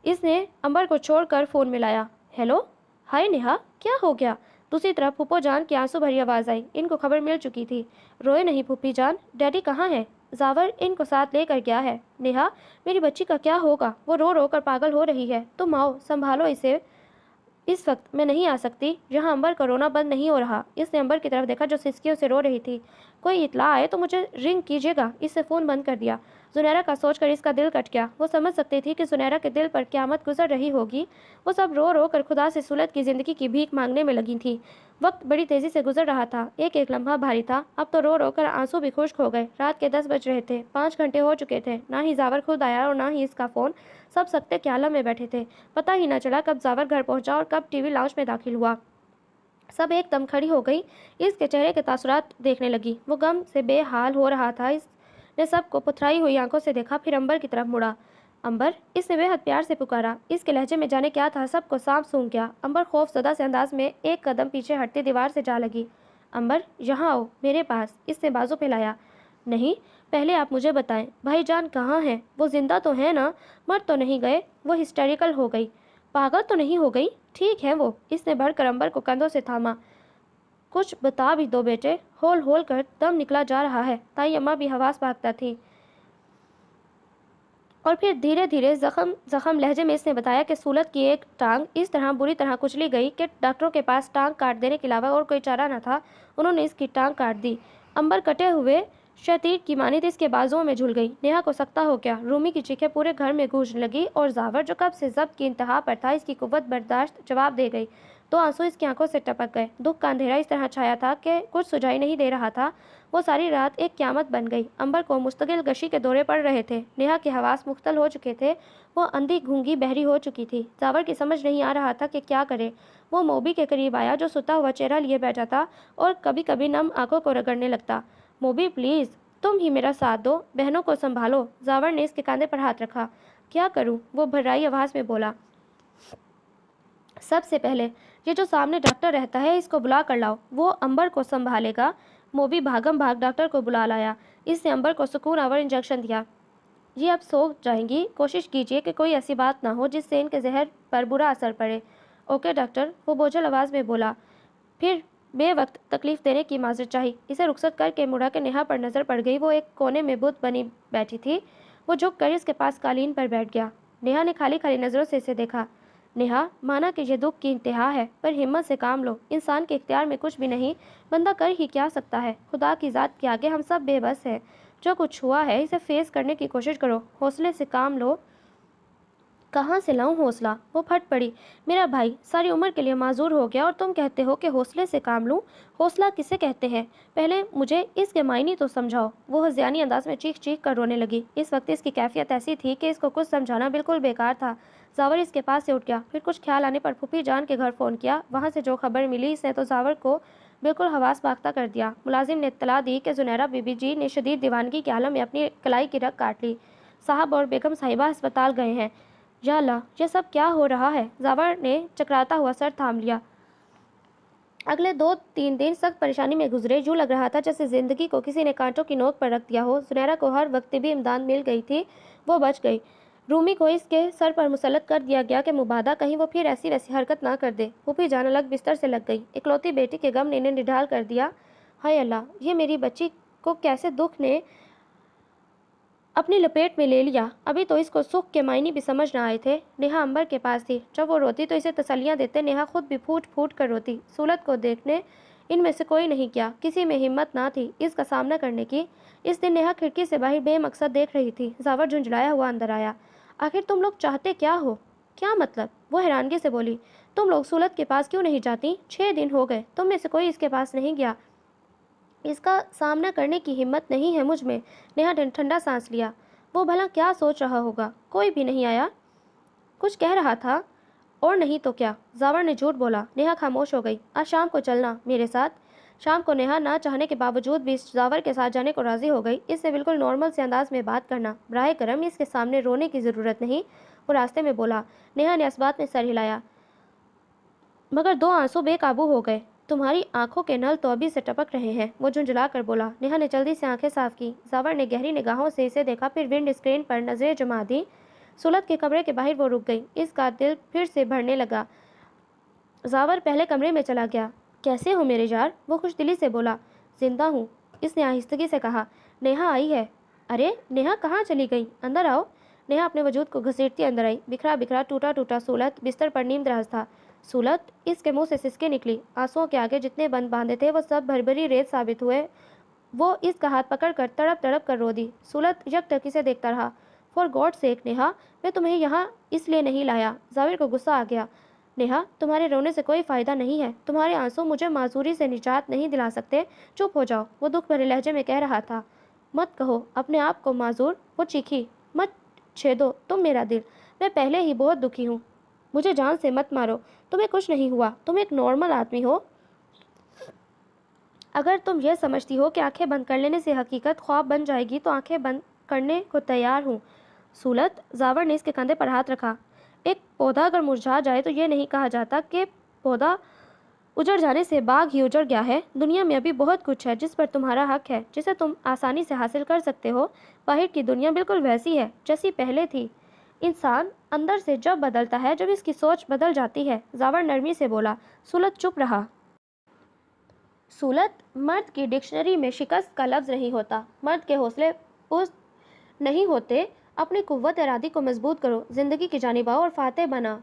इसने अंबर को छोड़कर फ़ोन मिलाया। हेलो। हाय नेहा, क्या हो गया? दूसरी तरफ फूफो जान की आंसू भरी आवाज़ आई। इनको खबर मिल चुकी थी। रोए नहीं फूफी जान, डैडी कहाँ है? जावर इनको साथ लेकर गया है। नेहा, मेरी बच्ची का क्या होगा? वो रो रो कर पागल हो रही है। तुम आओ, संभालो इसे। इस वक्त मैं नहीं आ सकती। यहाँ अंबर का रोना बंद नहीं हो रहा। इसने अंबर की तरफ देखा जो सिसकियों से रो रही थी। कोई इतला आए तो मुझे रिंग कीजिएगा। इससे फ़ोन बंद कर दिया। जुनैरा का सोचकर इसका दिल कट गया। वो समझ सकती थी कि जुनैरा के दिल पर क़यामत गुजर रही होगी। वो सब रो रो कर खुदा से सुलत की ज़िंदगी की भीख मांगने में लगी थी। वक्त बड़ी तेज़ी से गुजर रहा था, एक एक लम्हा भारी था। अब तो रो रो कर आंसू भी खुश्क हो गए। रात के 10 बज रहे थे, 5 घंटे हो चुके थे। ना ही जावर खुद आया और ना ही इसका फ़ोन। सब सख्ते के आलम में बैठे थे। पता ही न चला कब जावर घर पहुंचा और कब टीवी लाउंज में दाखिल हुआ। सब एकदम खड़ी हो गई। इसके चेहरे के तासुरात देखने लगी। वो गम से बेहाल हो रहा था। इसने सबको पथराई हुई आंखों से देखा, फिर अंबर की तरफ मुड़ा। अंबर, इसने बेहद प्यार से पुकारा। इसके लहजे में जाने क्या था, सबको सांप सूंघ गया। अंबर खौफजदा से अंदाज में एक कदम पीछे हटती दीवार से जा लगी। अंबर, यहाँ आओ, मेरे पास। इसने बाजू फैलाया। नहीं, पहले आप मुझे बताएं, भाईजान कहाँ हैं? वो जिंदा तो है ना? मर तो नहीं गए? वो हिस्टेरिकल हो गई। पागल तो नहीं हो गई? ठीक है वो। इसने बढ़कर अंबर को कंधों से थामा। कुछ बता भी दो बेटे। होल होल कर दम निकला जा रहा है। ताई अम्मा भी हवास भागता थी। और फिर धीरे धीरे जख्म जख्म लहजे में इसने बताया कि सूलत की एक टांग इस तरह बुरी तरह कुचली गई कि डॉक्टरों के पास टांग काट देने के अलावा और कोई चारा न था। उन्होंने इसकी टांग काट दी। अंबर कटे हुए शतीर की मानित इसके बाजुओं में झुल गई। नेहा को सकता हो गया। रूमी की चीखें पूरे घर में गूंजने लगी और जावर, जो कब से जब्त की इंतहा पर था, इसकी कुव्वत बर्दाश्त जवाब दे गई। तो आंसू इसकी आंखों से टपक गए। दुख का अंधेरा इस तरह छाया था कि कुछ सुझाई नहीं दे रहा था। वो सारी रात एक क़यामत बन गई। अंबर को मुस्तकिल गशी के दौरे पड़ रहे थे। नेहा के हवास मुख्तल हो चुके थे। वो अंधी गूंगी बहरी हो चुकी थी। जावर की समझ नहीं आ रहा था कि क्या करे। वो मोबी के करीब आया, जो सुता हुआ चेहरा लिए बैठा था और कभी कभी नम आंखों को रगड़ने लगता। मोबी प्लीज़, तुम ही मेरा साथ दो, बहनों को संभालो। जावर ने इसके कंधे पर हाथ रखा। क्या करूं? वो भर्राई आवाज़ में बोला। सबसे पहले ये जो सामने डॉक्टर रहता है, इसको बुला कर लाओ। वो अंबर को संभालेगा। मोबी भागम भाग डॉक्टर को बुला लाया। इसने अंबर को सुकून आवर इंजेक्शन दिया। ये अब सो जाएंगी। कोशिश कीजिए कि कोई ऐसी बात ना हो जिससे इनके जहर पर बुरा असर पड़े। ओके डॉक्टर, वो बोझल आवाज़ में बोला। फिर बेवक्त तकलीफ देने की माजरत चाही। इसे रुखसत करके मुड़ा के नेहा पर नज़र पड़ गई। वो एक कोने में बुत बनी बैठी थी। वो झुक कर इसके पास कालीन पर बैठ गया। नेहा ने खाली खाली नज़रों से इसे देखा। नेहा, माना कि यह दुख की इंतहा है, पर हिम्मत से काम लो। इंसान के इख्तियार में कुछ भी नहीं। बंदा कर ही क्या सकता है? खुदा की ज़ात के आगे हम सब बेबस हैं। जो कुछ हुआ है, इसे फेस करने की कोशिश करो। हौसले से काम लो। कहाँ से लाऊं हौसला? वो फट पड़ी। मेरा भाई सारी उम्र के लिए माजूर हो गया और तुम कहते हो कि हौसले से काम लूं? हौसला किसे कहते हैं? पहले मुझे इसके मायने तो समझाओ। वो हज़ियानी अंदाज में चीख चीख कर रोने लगी। इस वक्त इसकी कैफियत ऐसी थी कि इसको कुछ समझाना बिल्कुल बेकार था। जावर इसके पास से उठ गया। फिर कुछ ख्याल आने पर फूफी जान के घर फ़ोन किया। वहाँ से जो खबर मिली, इसने तो जावर को बिल्कुल हवास बाख्ता कर दिया। मुलाजिम ने इत्तला दी कि जुनैरा बीबी जी ने शदीद दीवानगी के आलम में अपनी कलाई की रग काट ली। साहब और बेगम साहिबा अस्पताल गए हैं। या अल्लाह, ये सब क्या हो रहा है? जावर ने चकराता हुआ सर थाम लिया। अगले 2-3 दिन सख्त परेशानी में गुजरे। यूँ लग रहा था जैसे ज़िंदगी को किसी ने कांटों की नोक पर रख दिया हो। जुनैरा को हर वक्त भी इमदाद मिल गई थी। वो बच गई। रूमी को इसके सर पर मुसल्लत कर दिया गया कि मुबादा कहीं वो फिर ऐसी वैसी हरकत ना कर दे। फूफी जान अलग बिस्तर से लग गई। इकलौती बेटी के गम ने इन्हें निढाल कर दिया। हाय अल्लाह, ये मेरी बच्ची को कैसे दुख ने अपनी लपेट में ले लिया। अभी तो इसको सुख के मायने भी समझ ना आए थे। नेहा अंबर के पास थी। जब वो रोती तो इसे तसल्लियाँ देते। नेहा खुद भी फूट फूट कर रोती। सूरत को देखने इनमें से कोई नहीं किया। किसी में हिम्मत ना थी इसका सामना करने की। इस दिन नेहा खिड़की से बाहर बेमकसद देख रही थी। जावर झुंझलाया हुआ अंदर आया। आखिर तुम लोग चाहते क्या हो? क्या मतलब? वो हैरानगी से बोली। तुम लोग सूरत के पास क्यों नहीं जाती? 6 दिन हो गए, तुम में से कोई इसके पास नहीं गया। इसका सामना करने की हिम्मत नहीं है मुझ में। नेहा ने ठंडा सांस लिया। वो भला क्या सोच रहा होगा? कोई भी नहीं आया? कुछ कह रहा था? और नहीं तो क्या? जावर ने झूठ बोला। नेहा खामोश हो गई। आज शाम को चलना मेरे साथ। शाम को नेहा ना चाहने के बावजूद भी जावर के साथ जाने को राजी हो गई। इससे बिल्कुल नॉर्मल से अंदाज में बात करना। बराए करम, इसके सामने रोने की ज़रूरत नहीं। वो रास्ते में बोला। नेहा ने इस बात में सर हिलाया, मगर 2 आंसू बेकाबू हो गए। तुम्हारी आंखों के नल तो अभी से टपक रहे हैं। वो झुंझला कर बोला। नेहा ने जल्दी से आंखें साफ की। जावर ने गहरी निगाहों से इसे देखा, फिर विंड स्क्रीन पर नजरें जमा दी। सुलत के कमरे के बाहर वो रुक गई। इसका दिल फिर से भरने लगा। जावर पहले कमरे में चला गया। कैसे हो मेरे यार? वो खुश दिली से बोला। जिंदा हूँ, इसने आहिस्तगी से कहा। नेहा आई है। अरे नेहा कहाँ चली गई? अंदर आओ। नेहा अपने वजूद को घसीटती अंदर आई। बिखरा बिखरा टूटा टूटा सूलत बिस्तर पर नींद रहा था। सूलत, इसके मुंह से सिसके निकली। आंसुओं के आगे जितने बंद बांधे थे वो सब भरभरी रेत साबित हुए। وہ اس کا ہاتھ پکڑ کر تڑپ تڑپ کر رو دی۔ سولت یک ٹکی سے دیکھتا رہا۔ فار گاڈ سیک نیہا، میں تمہیں یہاں اس لیے نہیں لایا۔ زاویر کو غصہ آ گیا۔ نیہا، تمہارے رونے سے کوئی فائدہ نہیں ہے، تمہارے آنسو مجھے معذوری سے نجات نہیں دلا سکتے، چپ ہو جاؤ، وہ دکھ بھرے لہجے میں کہہ رہا تھا۔ مت کہو اپنے آپ کو معذور، وہ چیخی، مت چھیدو تم میرا دل، میں پہلے ہی بہت دکھی ہوں، مجھے جان سے مت مارو، تمہیں کچھ نہیں ہوا، تم ایک نارمل آدمی ہو۔ اگر تم یہ سمجھتی ہو کہ آنکھیں بند کر لینے سے حقیقت خواب بن جائے گی تو آنکھیں بند کرنے کو تیار ہوں۔ سولت، زاور نے اس کے کندھے پر ہاتھ رکھا۔ ایک پودا اگر مرجھا جائے تو یہ نہیں کہا جاتا کہ پودا اجڑ جانے سے باغ ہی اجڑ گیا ہے۔ دنیا میں ابھی بہت کچھ ہے جس پر تمہارا حق ہے، جسے تم آسانی سے حاصل کر سکتے ہو۔ باہر کی دنیا بالکل ویسی ہے جیسی پہلے تھی۔ انسان اندر سے جب بدلتا ہے جب اس کی سوچ بدل جاتی ہے، زاور نرمی سے بولا۔ سولت چپ رہا۔ سولت، مرد کی ڈکشنری میں شکست کا لفظ نہیں ہوتا، مرد کے حوصلے پست نہیں ہوتے، اپنی قوت ارادی کو مضبوط کرو، زندگی کی جانب آؤ اور فاتح بنا۔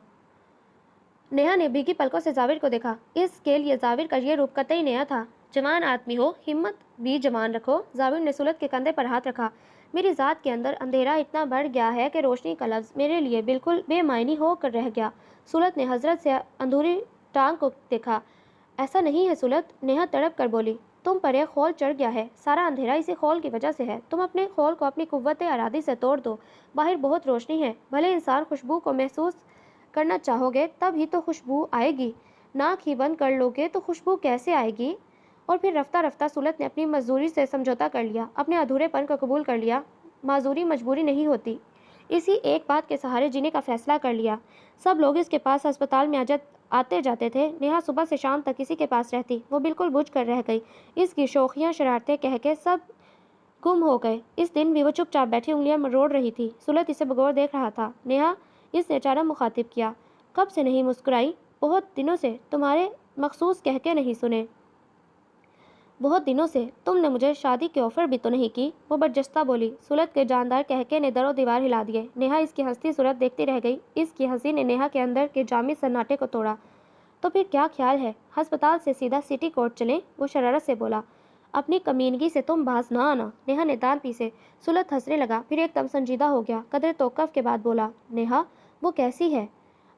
نیہا نے بھیگی پلکوں سے زاویر کو دیکھا۔ اس کے لیے زاویر کا یہ روپ قطعی نیا تھا۔ جوان آدمی ہو، ہمت بھی جوان رکھو۔ زاویر نے سولت کے کندھے پر ہاتھ رکھا۔ میری ذات کے اندر اندھیرا اتنا بڑھ گیا ہے کہ روشنی کا لفظ میرے لیے بالکل بے معنی ہو کر رہ گیا۔ سولت نے حضرت سے اندھوری ٹانگ کو دیکھا۔ ایسا نہیں ہے سولت، نیہا تڑپ کر بولی، تم پر ایک خول چڑھ گیا ہے، سارا اندھیرا اسی خول کی وجہ سے ہے، تم اپنے خول کو اپنی قوت ارادی سے توڑ دو، باہر بہت روشنی ہے، بھلے انسان خوشبو کو محسوس کرنا چاہو گے تب ہی تو خوشبو آئے گی، ناک ہی بند کر لو گے تو خوشبو کیسے آئے گی؟ اور پھر رفتہ رفتہ سولت نے اپنی معذوری سے سمجھوتا کر لیا، اپنے ادھورے پن کو قبول کر لیا۔ معذوری مجبوری نہیں ہوتی، اسی ایک بات کے سہارے جینے کا فیصلہ کر لیا۔ سب لوگ اس کے پاس ہسپتال میں آتے جاتے تھے، نیہا صبح سے شام تک کسی کے پاس رہتی، وہ بالکل بجھ کر رہ گئی، اس کی شوخیاں شرارتیں کہہ کے سب گم ہو گئے۔ اس دن بھی وہ چپ چاپ بیٹھی انگلیاں مروڑ رہی تھی۔ سولت اسے بغور دیکھ رہا تھا۔ نیہا، اس نے اچانک مخاطب کیا، کب سے نہیں مسکرائی؟ بہت دنوں سے، تمہارے مخصوص کہہ کے نہیں سنے۔ بہت دنوں سے، تم نے مجھے شادی کے آفر بھی تو نہیں کی، وہ برجستہ بولی۔ سولت کے جاندار کہکے نے در و دیوار ہلا دیے۔ نیہا اس کی ہنستی صورت دیکھتی رہ گئی، اس کی ہنسی نے نیہا کے اندر کے جامد سناٹے کو توڑا۔ تو پھر کیا خیال ہے، ہسپتال سے سیدھا سٹی کورٹ چلیں؟ وہ شرارت سے بولا۔ اپنی کمینگی سے تم باز نہ آنا، نیہا نے دانت پیسے۔ سولت ہنسنے لگا، پھر ایک دم سنجیدہ ہو گیا، قدرے توقف کے بعد بولا، نیہا، وہ کیسی ہے؟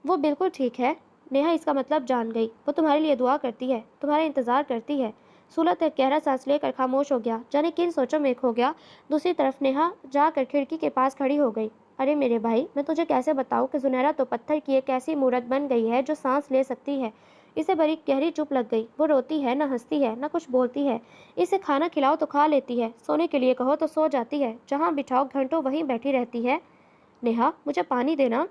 وہ بالکل ٹھیک ہے۔ نیہا اس کا مطلب جان گئی، وہ تمہارے لیے دعا کرتی ہے، تمہارا انتظار کرتی ہے۔ سولت ایک گہرا سانس لے کر خاموش ہو گیا، جانے کن سوچوں میں کھو گیا۔ دوسری طرف نیہا جا کر کھڑکی کے پاس کھڑی ہو گئی۔ ارے میرے بھائی، میں تجھے کیسے بتاؤں کہ زنیرہ تو پتھر کی ایک ایسی مورت بن گئی ہے جو سانس لے سکتی ہے۔ اسے بڑی گہری چپ لگ گئی، وہ روتی ہے، نہ ہنستی ہے، نہ کچھ بولتی ہے۔ اسے کھانا کھلاؤ تو کھا لیتی ہے، سونے کے لیے کہو تو سو جاتی ہے، جہاں بٹھاؤ گھنٹوں وہیں بیٹھی رہتی ہے۔ نیہا، مجھے پانی دینا۔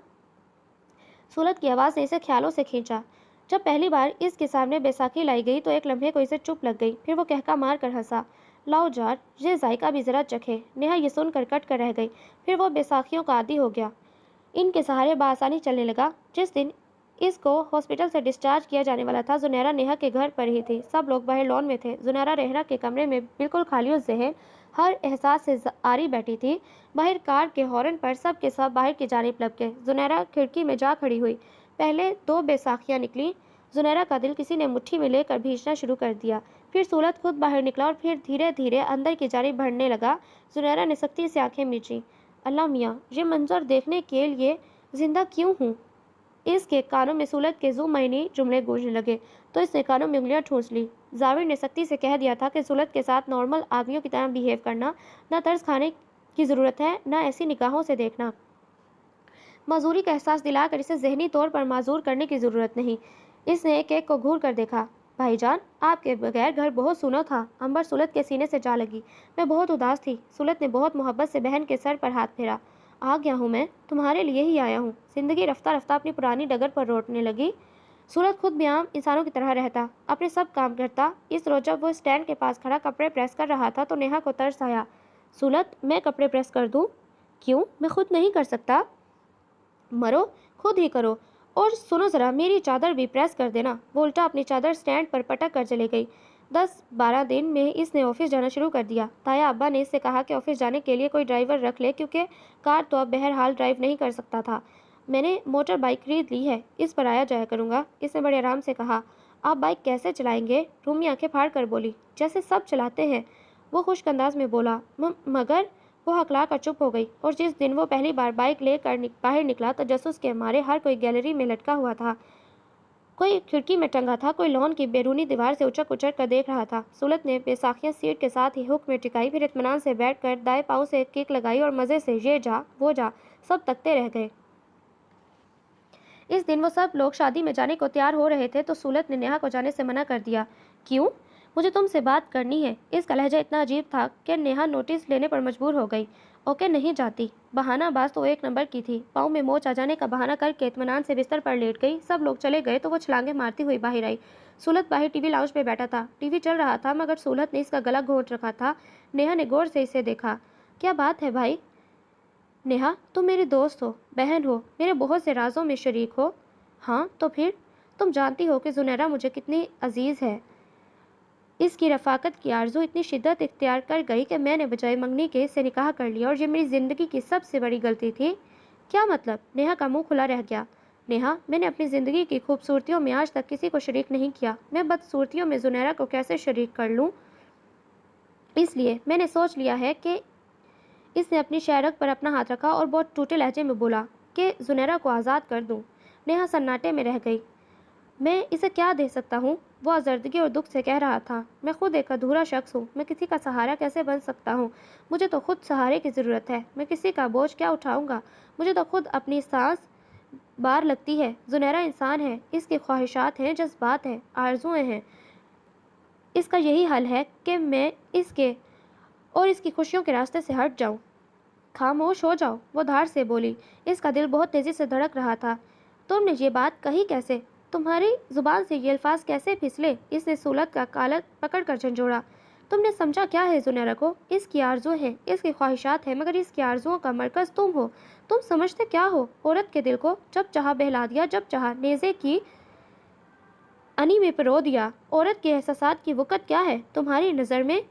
سولت کی آواز نے اسے خیالوں سے کھینچا۔ جب پہلی بار اس کے سامنے بیساکھی لائی گئی تو ایک لمحے کو اسے چپ لگ گئی، پھر وہ کہکا مار کر ہنسا، لاؤ جار، یہ ذائقہ بھی ذرا چکھے۔ نیہا یہ سن کر کٹ کر رہ گئی، پھر وہ بیساکھیوں کا عادی ہو گیا، ان کے سہارے بآسانی چلنے لگا۔ جس دن اس کو ہاسپٹل سے ڈسچارج کیا جانے والا تھا، زنیرہ نیہا کے گھر پر ہی تھی، سب لوگ باہر لان میں تھے، زنیرہ رہنا کے کمرے میں بالکل خالی الذہن، ہر احساس سے عاری بیٹھی تھی۔ باہر کار کے ہارن پر سب کے سب باہر کی جانب لپکے، زنیرہ کھڑکی میں جا کھڑی ہوئی۔ پہلے دو بیساکھیاں نکلیں، زنیرہ کا دل کسی نے مٹھی میں لے کر بھینچنا شروع کر دیا، پھر سولت خود باہر نکلا اور پھر دھیرے دھیرے اندر کی جانب بڑھنے لگا۔ زنیرہ نے سختی سے آنکھیں میچیں۔ اللہ میاں، یہ منظر دیکھنے کے لیے زندہ کیوں ہوں؟ اس کے کانوں میں سولت کے ذو معنی جملے گونجنے لگے، تو اس نے کانوں میں انگلیاں ٹھونس لی۔ زاویر نے سختی سے کہہ دیا تھا کہ سولت کے ساتھ نارمل آدمیوں کی طرح بیہیو کرنا، نہ ترس کھانے کی ضرورت ہے، نہ ایسی نگاہوں سے دیکھنا۔ معذوری کا احساس دلا کر اسے ذہنی طور پر معذور کرنے کی ضرورت نہیں۔ اس نے ایک ایک کو گھور کر دیکھا۔ بھائی جان، آپ کے بغیر گھر بہت سونا تھا۔ امبر سولت کے سینے سے جا لگی۔ میں بہت اداس تھی۔ سولت نے بہت محبت سے بہن کے سر پر ہاتھ پھیرا۔ آ گیا ہوں میں، تمہارے لیے ہی آیا ہوں۔ زندگی رفتہ رفتہ اپنی پرانی ڈگر پر لوٹنے لگی۔ سولت خود بھی عام انسانوں کی طرح رہتا، اپنے سب کام کرتا۔ اس روز جب وہ اسٹینڈ کے پاس کھڑا کپڑے پریس کر رہا تھا تو نیہا کو ترس آیا۔ سولت، میں کپڑے پریس کر دوں؟ کیوں، میں خود نہیں کر سکتا؟ مرو، خود ہی کرو، اور سنو ذرا، میری چادر بھی پریس کر دینا۔ وہ الٹا اپنی چادر سٹینڈ پر پٹک کر چلی گئی۔ 10-12 دن میں اس نے آفس جانا شروع کر دیا۔ تایا ابا نے اس سے کہا کہ آفس جانے کے لیے کوئی ڈرائیور رکھ لے کیونکہ کار تو اب بہرحال ڈرائیو نہیں کر سکتا تھا۔ میں نے موٹر بائیک خرید لی ہے، اس پر آیا جایا کروں گا، اس نے بڑے آرام سے کہا۔ آپ بائیک کیسے چلائیں گے؟ رومی آنکھیں پھاڑ کر بولی، جیسے سب چلاتے ہیں۔ वो खुश्क अंदाज में बोला। मगर वो हकला कर चुप हो गई। और जिस दिन वो पहली बार बाइक लेकर बाहर निकला, तजस्सुस के मारे हर कोई गैलरी में लटका हुआ था, कोई खिड़की में टंगा था, कोई लॉन की बैरूनी दीवार से उचक उचक कर देख रहा था। सुलत ने बेसाखियाँ सीट के साथ ही हुक में टिकाई, फिर इत्मीनान से बैठकर दाएं पाँव से किक लगाई और मज़े से ये जा वो जा सब तकते रह गए। इस दिन वो सब लोग शादी में जाने को तैयार हो रहे थे तो सुलत ने नेहा को जाने से मना कर दिया। क्यों? मुझे तुमसे बात करनी है। इसका लहजा इतना अजीब था कि नेहा नोटिस लेने पर मजबूर हो गई। ओके, नहीं जाती। बहानाबाज तो एक नंबर की थी। पाँव में मोच आ जाने का बहाना करके इत्मीनान से बिस्तर पर लेट गई। सब लोग चले गए तो वो छलांगे मारती हुई बाहर आई। सुलत बाहर टीवी लाउंज पे बैठा था। टीवी चल रहा था मगर सुलत ने इसका गला घोंट रखा था। नेहा ने गौर से इसे देखा। क्या बात है भाई? नेहा, तुम मेरी दोस्त हो, बहन हो, मेरे बहुत से राजों में शरीक हो। हाँ तो फिर? तुम जानती हो कि जुनैरा मुझे कितनी अजीज़ है। इसकी रफ़ाकत की आरज़ू इतनी शिद्दत इख्तियार कर गई कि मैंने बजाय मंगनी के इससे निकाह कर लिया और ये मेरी ज़िंदगी की सबसे बड़ी गलती थी। क्या मतलब? नेहा का मुंह खुला रह गया। नेहा, मैंने अपनी ज़िंदगी की खूबसूरतियों में आज तक किसी को शरीक नहीं किया। मैं बदसूरतियों में जुनैरा को कैसे शरीक कर लूँ? इसलिए मैंने सोच लिया है कि इसने अपनी शायरक पर अपना हाथ रखा और बहुत टूटे लहजे में बोला कि जुनैरा को आज़ाद कर दूँ। नेहा सन्नाटे में रह गई। मैं इसे क्या दे सकता हूँ? वो आज़र्दगी और दुख से कह रहा था। मैं खुद एक अधूरा शख्स हूँ। मैं किसी का सहारा कैसे बन सकता हूँ? मुझे तो खुद सहारे की ज़रूरत है। मैं किसी का बोझ क्या उठाऊँगा? मुझे तो खुद अपनी सांस बार लगती है। जुनैरा इंसान है, इसकी ख्वाहिशात हैं, जज्बात हैं, आरजुएँ हैं। इसका यही हल है कि मैं इसके और इसकी खुशियों के रास्ते से हट जाऊँ। खामोश हो जाओ, वो धार से बोली। इसका दिल बहुत तेज़ी से धड़क रहा था। तुमने ये बात कही कैसे? तुम्हारी जुबान से ये अल्फाज कैसे फिसले? इसने सुलत का कालर पकड़ कर झंझोड़ा। तुमने समझा क्या है जुनैरा को? इसकी आरज़ू है, इसकी ख्वाहिशात है, मगर इसकी आरज़ुओं का मरकज़ तुम हो। तुम समझते क्या हो? औरत के दिल को जब चाहा बहला दिया, जब चाहा नेज़े की अनी में पिरो दिया। औरत के एहसासात की वक़्त क्या है तुम्हारी नज़र में?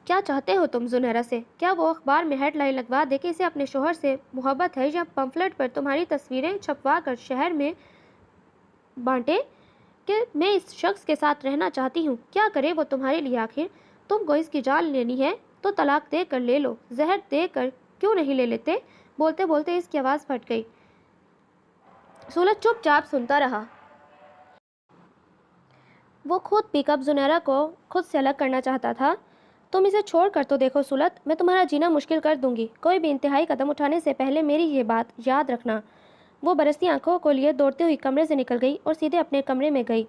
क्या चाहते हो तुम जुनैरा से? क्या वो अखबार में हेडलाइन लगवा दे कि इसे अपने शोहर से मोहब्बत है, या पंफलेट पर तुम्हारी तस्वीरें छपवा कर शहर में बांटे कि मैं इस शख्स के साथ रहना चाहती हूँ? क्या करे वो तुम्हारे लिए आखिर? तुमको इसकी जान लेनी है तो तलाक दे कर ले लो। जहर दे कर क्यों नहीं ले लेते? बोलते बोलते इसकी आवाज़ फट गई। सुलत चुपचाप सुनता रहा। वो खुद पिकअप जुनैरा को खुद से अलग करना चाहता था। तुम इसे छोड़ कर तो देखो सुलत, मैं तुम्हारा जीना मुश्किल कर दूंगी। कोई भी इंतहाई कदम उठाने से पहले मेरी ये बात याद रखना। वो बरसती आंखों को लिए दौड़ती हुई कमरे से निकल गई और सीधे अपने कमरे में गई।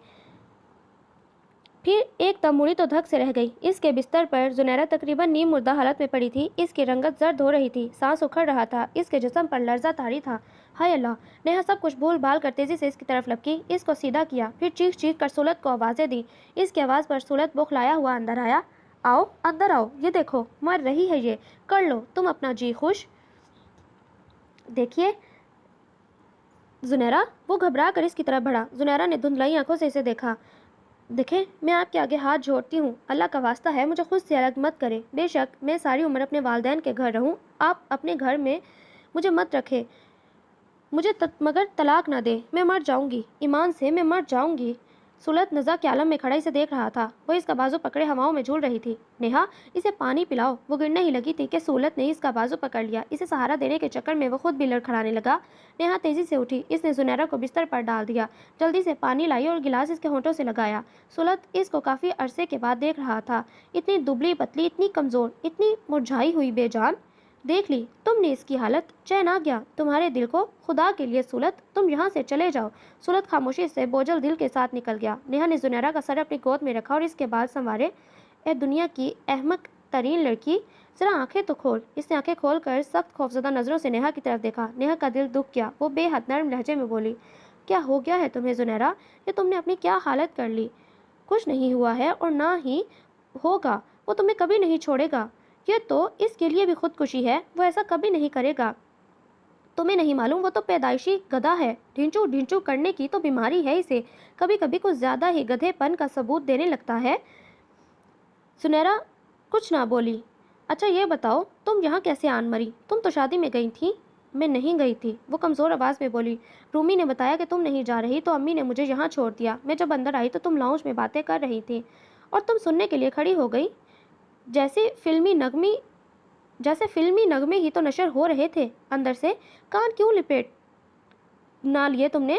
फिर एक दम मुड़ी तो धक से रह गई। इसके बिस्तर पर जुनैरा तकरीबन नीम मुर्दा हालत में पड़ी थी। इसकी रंगत जर्द हो रही थी, सांस उखड़ रहा था, इसके जिस्म पर लर्जा तारी था। हाय अल्लाह! नेहा सब कुछ भूल भाल कर तेजी से इसकी तरफ लपकी, इसको सीधा किया, फिर चीख चीख कर सुलत को आवाज़ें दी। इसकी आवाज़ पर सुलत बौखलाया हुआ अंदर आया। आओ, अंदर आओ, ये देखो मर रही है, ये कर लो तुम अपना जी खुश। देखिए जुनैरा। वो घबरा कर इसकी तरफ बढ़ा। जुनैरा ने धुंधलाई आंखों से इसे देखा। देखें, मैं आपके आगे हाथ जोड़ती हूँ, अल्लाह का वास्ता है मुझे खुद से अलग मत करें। बेशक मैं सारी उम्र अपने वालदैन के घर रहूँ, आप अपने घर में मुझे मत रखें, मुझे मगर तलाक ना दे। मैं मर जाऊँगी, ईमान से मैं मर जाऊँगी। सुलत नज़ा के आलम में खड़ा इसे देख रहा था। वो इसका बाजू पकड़े हवाओं में झूल रही थी। नेहा, इसे पानी पिलाओ। वो गिरने ही लगी थी कि सुलत ने इसका बाजू पकड़ लिया। इसे सहारा देने के चक्कर में वो खुद भी लड़खड़ाने लगा। नेहा तेज़ी से उठी। इसने जुनैरा को बिस्तर पर डाल दिया, जल्दी से पानी लाई और गिलास इसके होंठों से लगाया। सुलत इसको काफ़ी अरसे के बाद देख रहा था। इतनी दुबली पतली, इतनी कमज़ोर, इतनी मुरझाई हुई बेजान। देख ली तुमने इसकी हालत? चैन आ गया तुम्हारे दिल को? खुदा के लिए सुलत, तुम यहाँ से चले जाओ। सुलत खामोशी से बोझल दिल के साथ निकल गया। नेहा ने जुनैरा का सर अपनी गोद में रखा और इसके बाल संवारे। ए दुनिया की अहमक तरीन लड़की, ज़रा आंखें तो खोल। इसने आंखें खोल कर सख्त खौफजदा नज़रों से नेहा की तरफ देखा। नेहा का दिल दुख गया। वो बेहद नर्म लहजे में बोली, क्या हो गया है तुम्हें जुनैरा? ये तुमने अपनी क्या हालत कर ली? कुछ नहीं हुआ है और ना ही होगा। वो तुम्हें कभी नहीं छोड़ेगा। ये तो इसके लिए भी खुदकुशी है। वो ऐसा कभी नहीं करेगा। तुम्हें नहीं मालूम, वो तो पैदाइशी गधा है। ढिंचू ढिंचू करने की तो बीमारी है इसे। कभी कभी कुछ ज़्यादा ही गधेपन का सबूत देने लगता है। सुनैरा कुछ ना बोली। अच्छा ये बताओ, तुम यहाँ कैसे आन मरी? तुम तो शादी में गई थी। मैं नहीं गई थी, वो कमज़ोर आवाज़ में बोली। रूमी ने बताया कि तुम नहीं जा रही तो अम्मी ने मुझे यहाँ छोड़ दिया। मैं जब अंदर आई तो तुम लाउंज में बातें कर रही थी और तुम सुनने के लिए खड़ी हो गई। جیسے فلمی نغمے ہی تو نشر ہو رہے تھے۔ اندر سے کان کیوں لپیٹ نہ لیے تم نے؟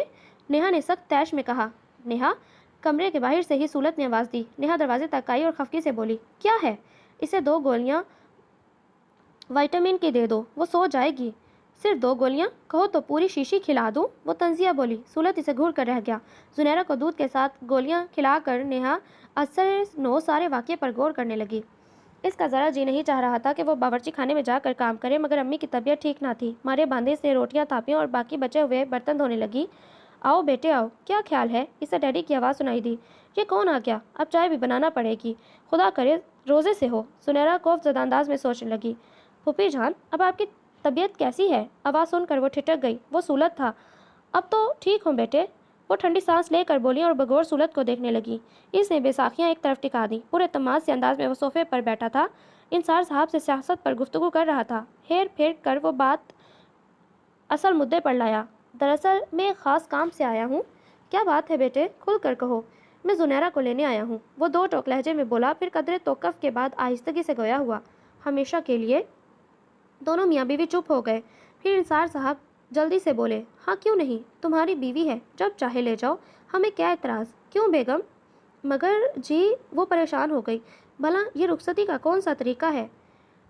نیہا نے سخت طیش میں کہا۔ نیہا، کمرے کے باہر سے ہی سولت نے آواز دی۔ نیہا دروازے تک آئی اور خفگی سے بولی، کیا ہے؟ اسے 2 گولیاں وائٹامن کی دے دو، وہ سو جائے گی۔ صرف 2 گولیاں؟ کہو تو پوری شیشی کھلا دوں؟ وہ طنزیہ بولی۔ سولت اسے گھور کر رہ گیا۔ زنیرہ کو دودھ کے ساتھ گولیاں کھلا کر نیہا اثر نو سارے واقعے پر غور کرنے لگی۔ اس کا ذرا جی نہیں چاہ رہا تھا کہ وہ باورچی خانے میں جا کر کام کرے، مگر امی کی طبیعت ٹھیک نہ تھی۔ مارے باندھے سے روٹیاں تھاپیں اور باقی بچے ہوئے برتن دھونے لگی۔ آؤ بیٹے آؤ، کیا خیال ہے؟ اسے ڈیڈی کی آواز سنائی دی۔ یہ کون آ گیا؟ اب چائے بھی بنانا پڑے گی، خدا کرے روزے سے ہو۔ زنیرہ خوف زدہ انداز میں سوچنے لگی۔ پھوپھی جان، اب آپ کی طبیعت کیسی ہے؟ آواز سن کر وہ ٹھٹک گئی۔ وہ سولت تھا۔ اب تو ٹھیک ہوں بیٹے، وہ ٹھنڈی سانس لے کر بولی اور بغور سولت کو دیکھنے لگی۔ اس نے بے ساکھیاں ایک طرف ٹکا دیں۔ پورے تماز سے انداز میں وہ صوفے پر بیٹھا تھا، انصار صاحب سے سیاست پر گفتگو کر رہا تھا۔ ہیر پھیر کر وہ بات اصل مدعے پر لایا۔ دراصل میں ایک خاص کام سے آیا ہوں۔ کیا بات ہے بیٹے؟ کھل کر کہو۔ میں زنیرہ کو لینے آیا ہوں، وہ 2 ٹوک لہجے میں بولا، پھر قدرے توقف کے بعد آہستگی سے گویا ہوا۔ ہمیشہ کے لیے؟ دونوں میاں بیوی چپ ہو گئے۔ پھر انصار صاحب جلدی سے بولے، ہاں کیوں نہیں، تمہاری بیوی ہے، جب چاہے لے جاؤ، ہمیں کیا اعتراض؟ کیوں بیگم؟ مگر جی، وہ پریشان ہو گئی، بھلا یہ رخصتی کا کون سا طریقہ ہے؟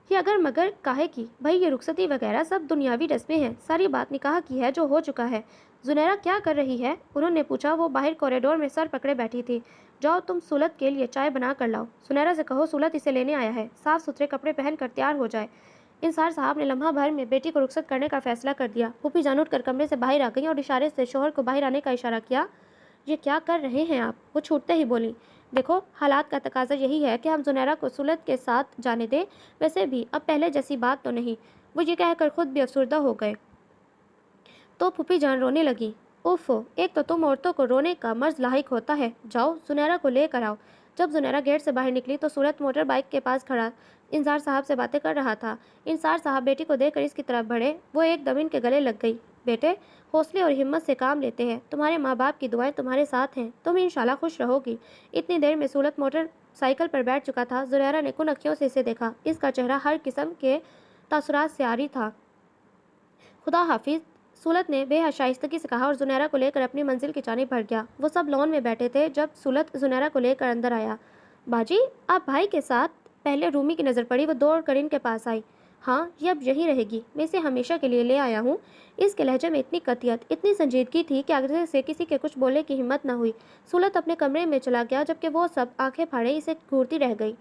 یہ اگر مگر کاہے کی؟ بھائی یہ رخصتی وغیرہ سب دنیاوی رسمیں ہیں، ساری بات نکاح کی ہے جو ہو چکا ہے۔ زنیرہ کیا کر رہی ہے؟ انہوں نے پوچھا۔ وہ باہر کوریڈور میں سر پکڑے بیٹھی تھی۔ جاؤ تم سولت کے لیے چائے بنا کر لاؤ۔ زنیرہ سے کہو سولت اسے لینے آیا ہے، صاف ستھرے کپڑے پہن کر تیار ہو جائے۔ انصار صاحب نے لمحہ بھر میں بیٹی کو رخصت کرنے کا فیصلہ کر دیا۔ پھوپھی جان اٹھ کر کمرے سے باہر آ گئیں اور اشارے سے شوہر کو باہر آنے کا اشارہ کیا۔ یہ کیا کر رہے ہیں آپ؟ وہ چھوٹتے ہی بولیں، دیکھو حالات کا تقاضا یہی ہے کہ ہم زنیرہ کو سولت کے ساتھ جانے دیں، ویسے بھی اب پہلے جیسی بات تو نہیں۔ وہ یہ کہہ کر خود بھی افسردہ ہو گئے تو پھوپھی جان رونے لگی۔ اوفو، ایک تو تم عورتوں کو رونے کا مرض لاحق ہوتا ہے، جاؤ زنیرہ کو لے کر آؤ۔ جب زنیرہ گیٹ سے باہر نکلی تو سولت موٹر بائیک کے پاس کھڑا انصار صاحب سے باتیں کر رہا تھا۔ انصار صاحب بیٹی کو دیکھ کر اس کی طرف بڑھے، وہ ایک دم ان کے گلے لگ گئی۔ بیٹے، حوصلے اور ہمت سے کام لیتے ہیں، تمہارے ماں باپ کی دعائیں تمہارے ساتھ ہیں، تم انشاءاللہ خوش رہو گی۔ اتنی دیر میں سولت موٹر سائیکل پر بیٹھ چکا تھا۔ زنیرہ نے کن اکھیوں سے اسے دیکھا، اس کا چہرہ ہر قسم کے تاثرات سے عاری تھا۔ خدا حافظ، سولت نے بے حد شائستگی سے کہا اور زنیرہ کو لے کر اپنی منزل کی جانب بڑھ گیا۔ وہ سب لان میں بیٹھے تھے جب سولت زنیرہ کو لے کر اندر آیا۔ باجی، آپ بھائی کے ساتھ؟ پہلے رومی کی نظر پڑی، وہ دوڑ کر ان کے پاس آئی۔ ہاں، یہ اب یہی رہے گی، میں اسے ہمیشہ کے لیے لے آیا ہوں۔ اس کے لہجے میں اتنی قطعیت، اتنی سنجیدگی تھی کہ آگے سے کسی کے کچھ بولنے کی ہمت نہ ہوئی۔ سولت اپنے کمرے میں چلا گیا جبکہ وہ سب آنکھیں پھاڑے اسے گھورتی رہ گئی۔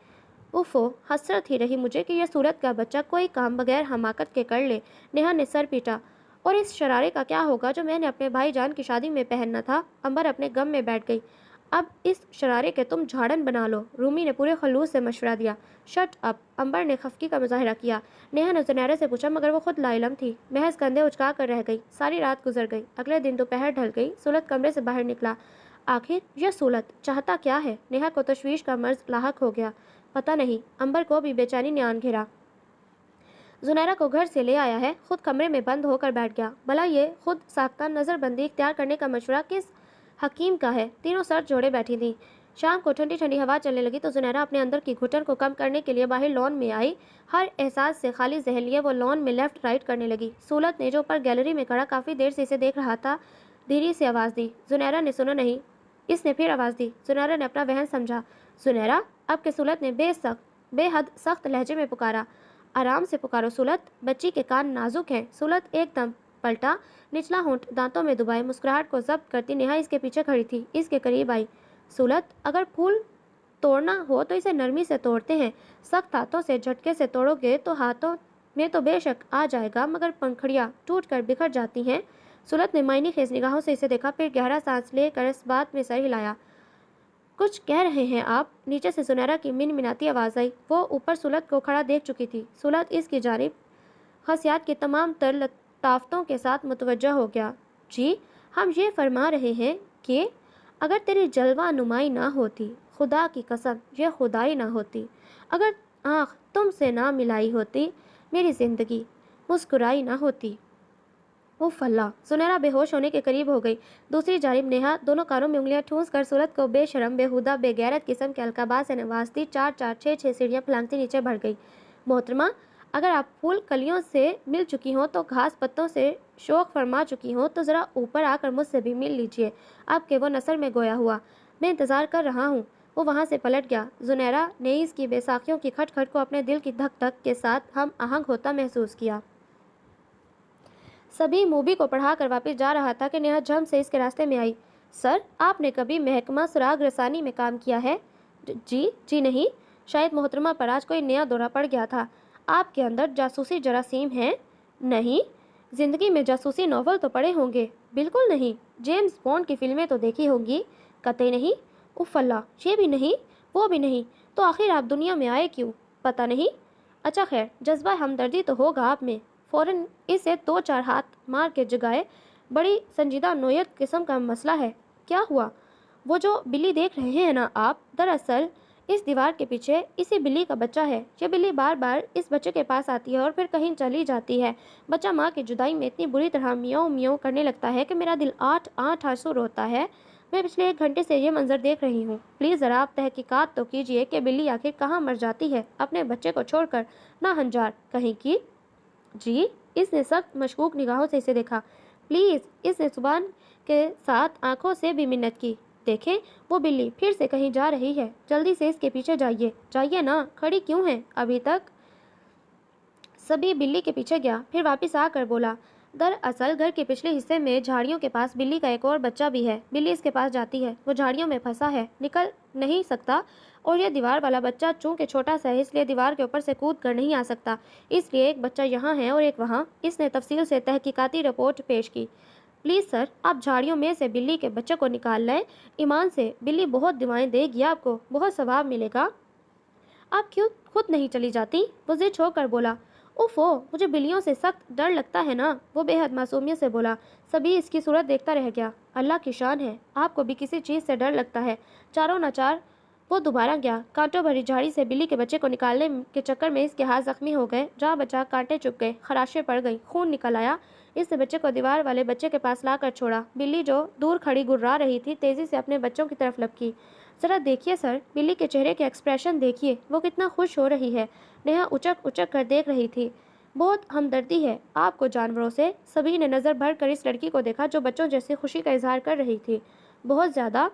اوفو، حسرت ہی رہی مجھے کہ یہ سولت کا بچہ کوئی کام بغیر حماقت کے کر لے۔ نیہا نے سر پیٹا۔ اور اس شرارے کا کیا ہوگا جو میں نے اپنے بھائی جان کی شادی میں پہننا تھا؟ امبر اپنے غم میں بیٹھ گئی۔ اب اس شرارے کے تم جھاڑن بنا لو، رومی نے پورے خلوص سے مشورہ دیا۔ شٹ اپ، امبر نے خفگی کا مظاہرہ کیا۔ نیہا نے زنیرہ سے پوچھا مگر وہ خود لا علم تھی، محض کندھے اچکا کر رہ گئی۔ ساری رات گزر گئی۔ اگلے دن دوپہر ڈھل گئی، سولت کمرے سے باہر نکلا۔ آخر یہ سولت چاہتا کیا ہے؟ نیہا کو تشویش کا مرض لاحق ہو گیا۔ پتہ نہیں، امبر کو بھی بے چینی نے آن گھیرا۔ زنیرہ کو گھر سے لے آیا ہے، خود کمرے میں بند ہو کر بیٹھ گیا۔ بھلا یہ خود ساختہ نظر بندی اختیار کرنے کا مشورہ کس حکیم کا ہے؟ تینوں سر جوڑے بیٹھی تھیں۔ شام کو ٹھنڈی ٹھنڈی ہوا چلنے لگی تو زنیرہ اپنے اندر کی گھٹن کو کم کرنے کے لیے باہر لان میں آئی۔ ہر احساس سے خالی ذہن لیے وہ لان میں لیفٹ رائٹ کرنے لگی۔ سولت نے جو اوپر گیلری میں کھڑا کافی دیر سے اسے دیکھ رہا تھا، دھیرے سے آواز دی۔ زنیرہ نے سنا نہیں۔ اس نے پھر آواز دی۔ زنیرہ نے اپنا وہن سمجھا۔ زنیرہ، اب کہ سولت نے بے حد سخت لہجے میں پکارا۔ آرام سے پکارو سولت، بچی کے کان نازک ہیں۔ سولت ایک دم پلٹا، نچلا ہونٹ دانتوں میں دبائے، مسکراہٹ کو ضبط کرتی نیہا اس کے پیچھے کھڑی تھی، اس کے قریب آئی۔ سولت، اگر پھول توڑنا ہو تو اسے نرمی سے توڑتے ہیں، سخت ہاتھوں سے جھٹکے سے توڑو گے تو ہاتھوں میں تو بے شک آ جائے گا مگر پنکھڑیاں ٹوٹ کر بکھر جاتی ہیں۔ سولت نے معنی خیز نگاہوں سے اسے دیکھا، پھر گہرا سانس لے کر اس بات میں سر ہلایا۔ کچھ کہہ رہے ہیں آپ؟ نیچے سے زنیرہ کی منمناتی آواز آئی۔ وہ اوپر سولت کو کھڑا دیکھ چکی تھی۔ سولت اس کی جانب خصیات کی تمام تر لطافتوں کے ساتھ متوجہ ہو گیا۔ جی، ہم یہ فرما رہے ہیں کہ اگر تیری جلوہ نمائی نہ ہوتی، خدا کی قسم یہ خدائی نہ ہوتی، اگر آنکھ تم سے نہ ملائی ہوتی، میری زندگی مسکرائی نہ ہوتی۔ उफ अल्लाह! सुनहरा बेहोश होने के करीब हो गई। दूसरी जानिब नेहा दोनों कानों में उंगलियां ठूंस कर सूरत को बेशरम, बेहुदा, बेगैरत किस्म के अलकाबात से नवाजती 4-4, 6-6 सीढ़ियां फलांगती नीचे बढ़ गई। मोहतरमा, अगर आप फूल कलियों से मिल चुकी हों तो घास पत्तों से शौक फरमा चुकी हों तो ज़रा ऊपर आकर मुझसे भी मिल लीजिए। आपके वो नसर में गोया हुआ। मैं इंतज़ार कर रहा हूँ। वो वहाँ से पलट गया। जुनैरा ने इसकी बेसाखियों की खटखट को अपने दिल की धक धक के साथ हम आहंग होता महसूस किया। सभी मूवी को पढ़ा कर वापस जा रहा था कि नेहा झम से इसके रास्ते में आई। सर, आपने कभी महकमा सुराग रसानी में काम किया है? जी नहीं। शायद मोहतरमा पर आज कोई नया दौरा पड़ गया था। आपके अंदर जासूसी जरासीम हैं? नहीं। जिंदगी में जासूसी नॉवल तो पढ़े होंगे? बिल्कुल नहीं। जेम्स बॉन्ड की फिल्में तो देखी होंगी? कतई नहीं। उफ अल्लाह, ये भी नहीं, वो भी नहीं। तो आखिर आप दुनिया में आए क्यों? पता नहीं। अच्छा खैर, जज्बा हमदर्दी तो होगा आप में। फौरन इसे 2-4 हाथ मार के जगाए। बड़ी संजीदा नोयत किस्म का मसला है। क्या हुआ? वो जो बिल्ली देख रहे हैं ना आप, दरअसल इस दीवार के पीछे इसी बिल्ली का बच्चा है। ये बिल्ली बार बार इस बच्चे के पास आती है और फिर कहीं चली जाती है। बच्चा माँ की जुदाई में इतनी बुरी तरह मियाँ मियाँ करने लगता है कि मेरा दिल 8-8 आंसू रोता है। मैं पिछले 1 घंटे से ये मंजर देख रही हूँ। प्लीज़ ज़रा आप तहकीकात तो कीजिए कि बिल्ली आखिर कहाँ मर जाती है अपने बच्चे को छोड़कर। ना हंजार कहीं की। जी। इसने सख्त मशकूक निगाहों से इसे देखा। प्लीज़। इसने जुबान के साथ आंखों से भी मिन्नत की। देखें, वो बिल्ली फिर से कहीं जा रही है। जल्दी से इसके पीछे जाइए। जाइए ना, खड़ी क्यों हैं अभी तक? सभी बिल्ली के पीछे गया, फिर वापस आकर बोला, दरअसल घर के पिछले हिस्से में झाड़ियों के पास बिल्ली का एक और बच्चा भी है। बिल्ली इसके पास जाती है। वो झाड़ियों में फंसा है, निकल नहीं सकता, और यह दीवार वाला बच्चा चूंकि छोटा सा है इसलिए दीवार के ऊपर से कूद कर नहीं आ सकता। इसलिए एक बच्चा यहाँ है और एक वहाँ। इसने तफसील से तहकीकाती रिपोर्ट पेश की। प्लीज़ सर, आप झाड़ियों में से बिल्ली के बच्चे को निकाल लें। ईमान से, बिल्ली बहुत दुआएं देगी आपको, बहुत सवाब मिलेगा। आप क्यों खुद नहीं चली जाती? वो ज़िद होकर बोला। ओफो, मुझे बिल्लियों से सख्त डर लगता है ना। वो बेहद मासूमियत से बोला। सभी इसकी सूरत देखता रह गया। अल्लाह की शान है, आपको भी किसी चीज़ से डर लगता है। चारों नाचार वो दोबारा गया। कांटों भरी झाड़ी से बिल्ली के बच्चे को निकालने के चक्कर में इसके हाथ जख्मी हो गए। जहाँ बचा कांटे चुभ गए, खराशें पड़ गई, खून निकल आया। इसने बच्चे को दीवार वाले बच्चे के पास लाकर छोड़ा। बिल्ली जो दूर खड़ी गुर्रा रही थी तेज़ी से अपने बच्चों की तरफ लपकी। ज़रा देखिए सर, बिल्ली के चेहरे के एक्सप्रेशन देखिए, वो कितना खुश हो रही है। नेहा उचक उचक कर देख रही थी। बहुत हमदर्दी है आपको जानवरों से। सभी ने नज़र भर कर इस लड़की को देखा जो बच्चों जैसे खुशी का इजहार कर रही थी। बहुत ज़्यादा।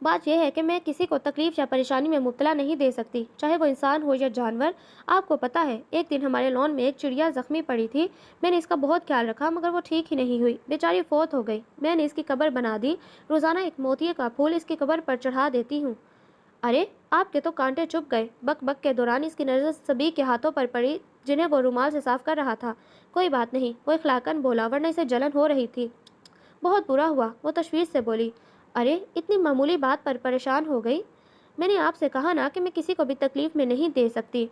बात यह है कि मैं किसी को तकलीफ या परेशानी में मुब्तला नहीं दे सकती, चाहे वो इंसान हो या जानवर। आपको पता है, एक दिन हमारे लॉन में एक चिड़िया जख्मी पड़ी थी। मैंने इसका बहुत ख्याल रखा मगर वो ठीक ही नहीं हुई। बेचारी फौत हो गई। मैंने इसकी कब्र बना दी। रोज़ाना एक मोतिये का फूल इसकी कब्र पर चढ़ा देती हूँ। अरे, आपके तो कांटे चुभ गए। बक बक के दौरान इसकी नज़र सभी के हाथों पर पड़ी जिन्हें वो रुमाल से साफ कर रहा था। कोई बात नहीं, वो इखलाकन बोला, वरना इसे जलन हो रही थी। बहुत बुरा हुआ, वो तशवीश से बोली। अरे, इतनी मामूली बात पर परेशान हो गई। मैंने आपसे कहा ना कि मैं किसी को भी तकलीफ में नहीं दे सकती।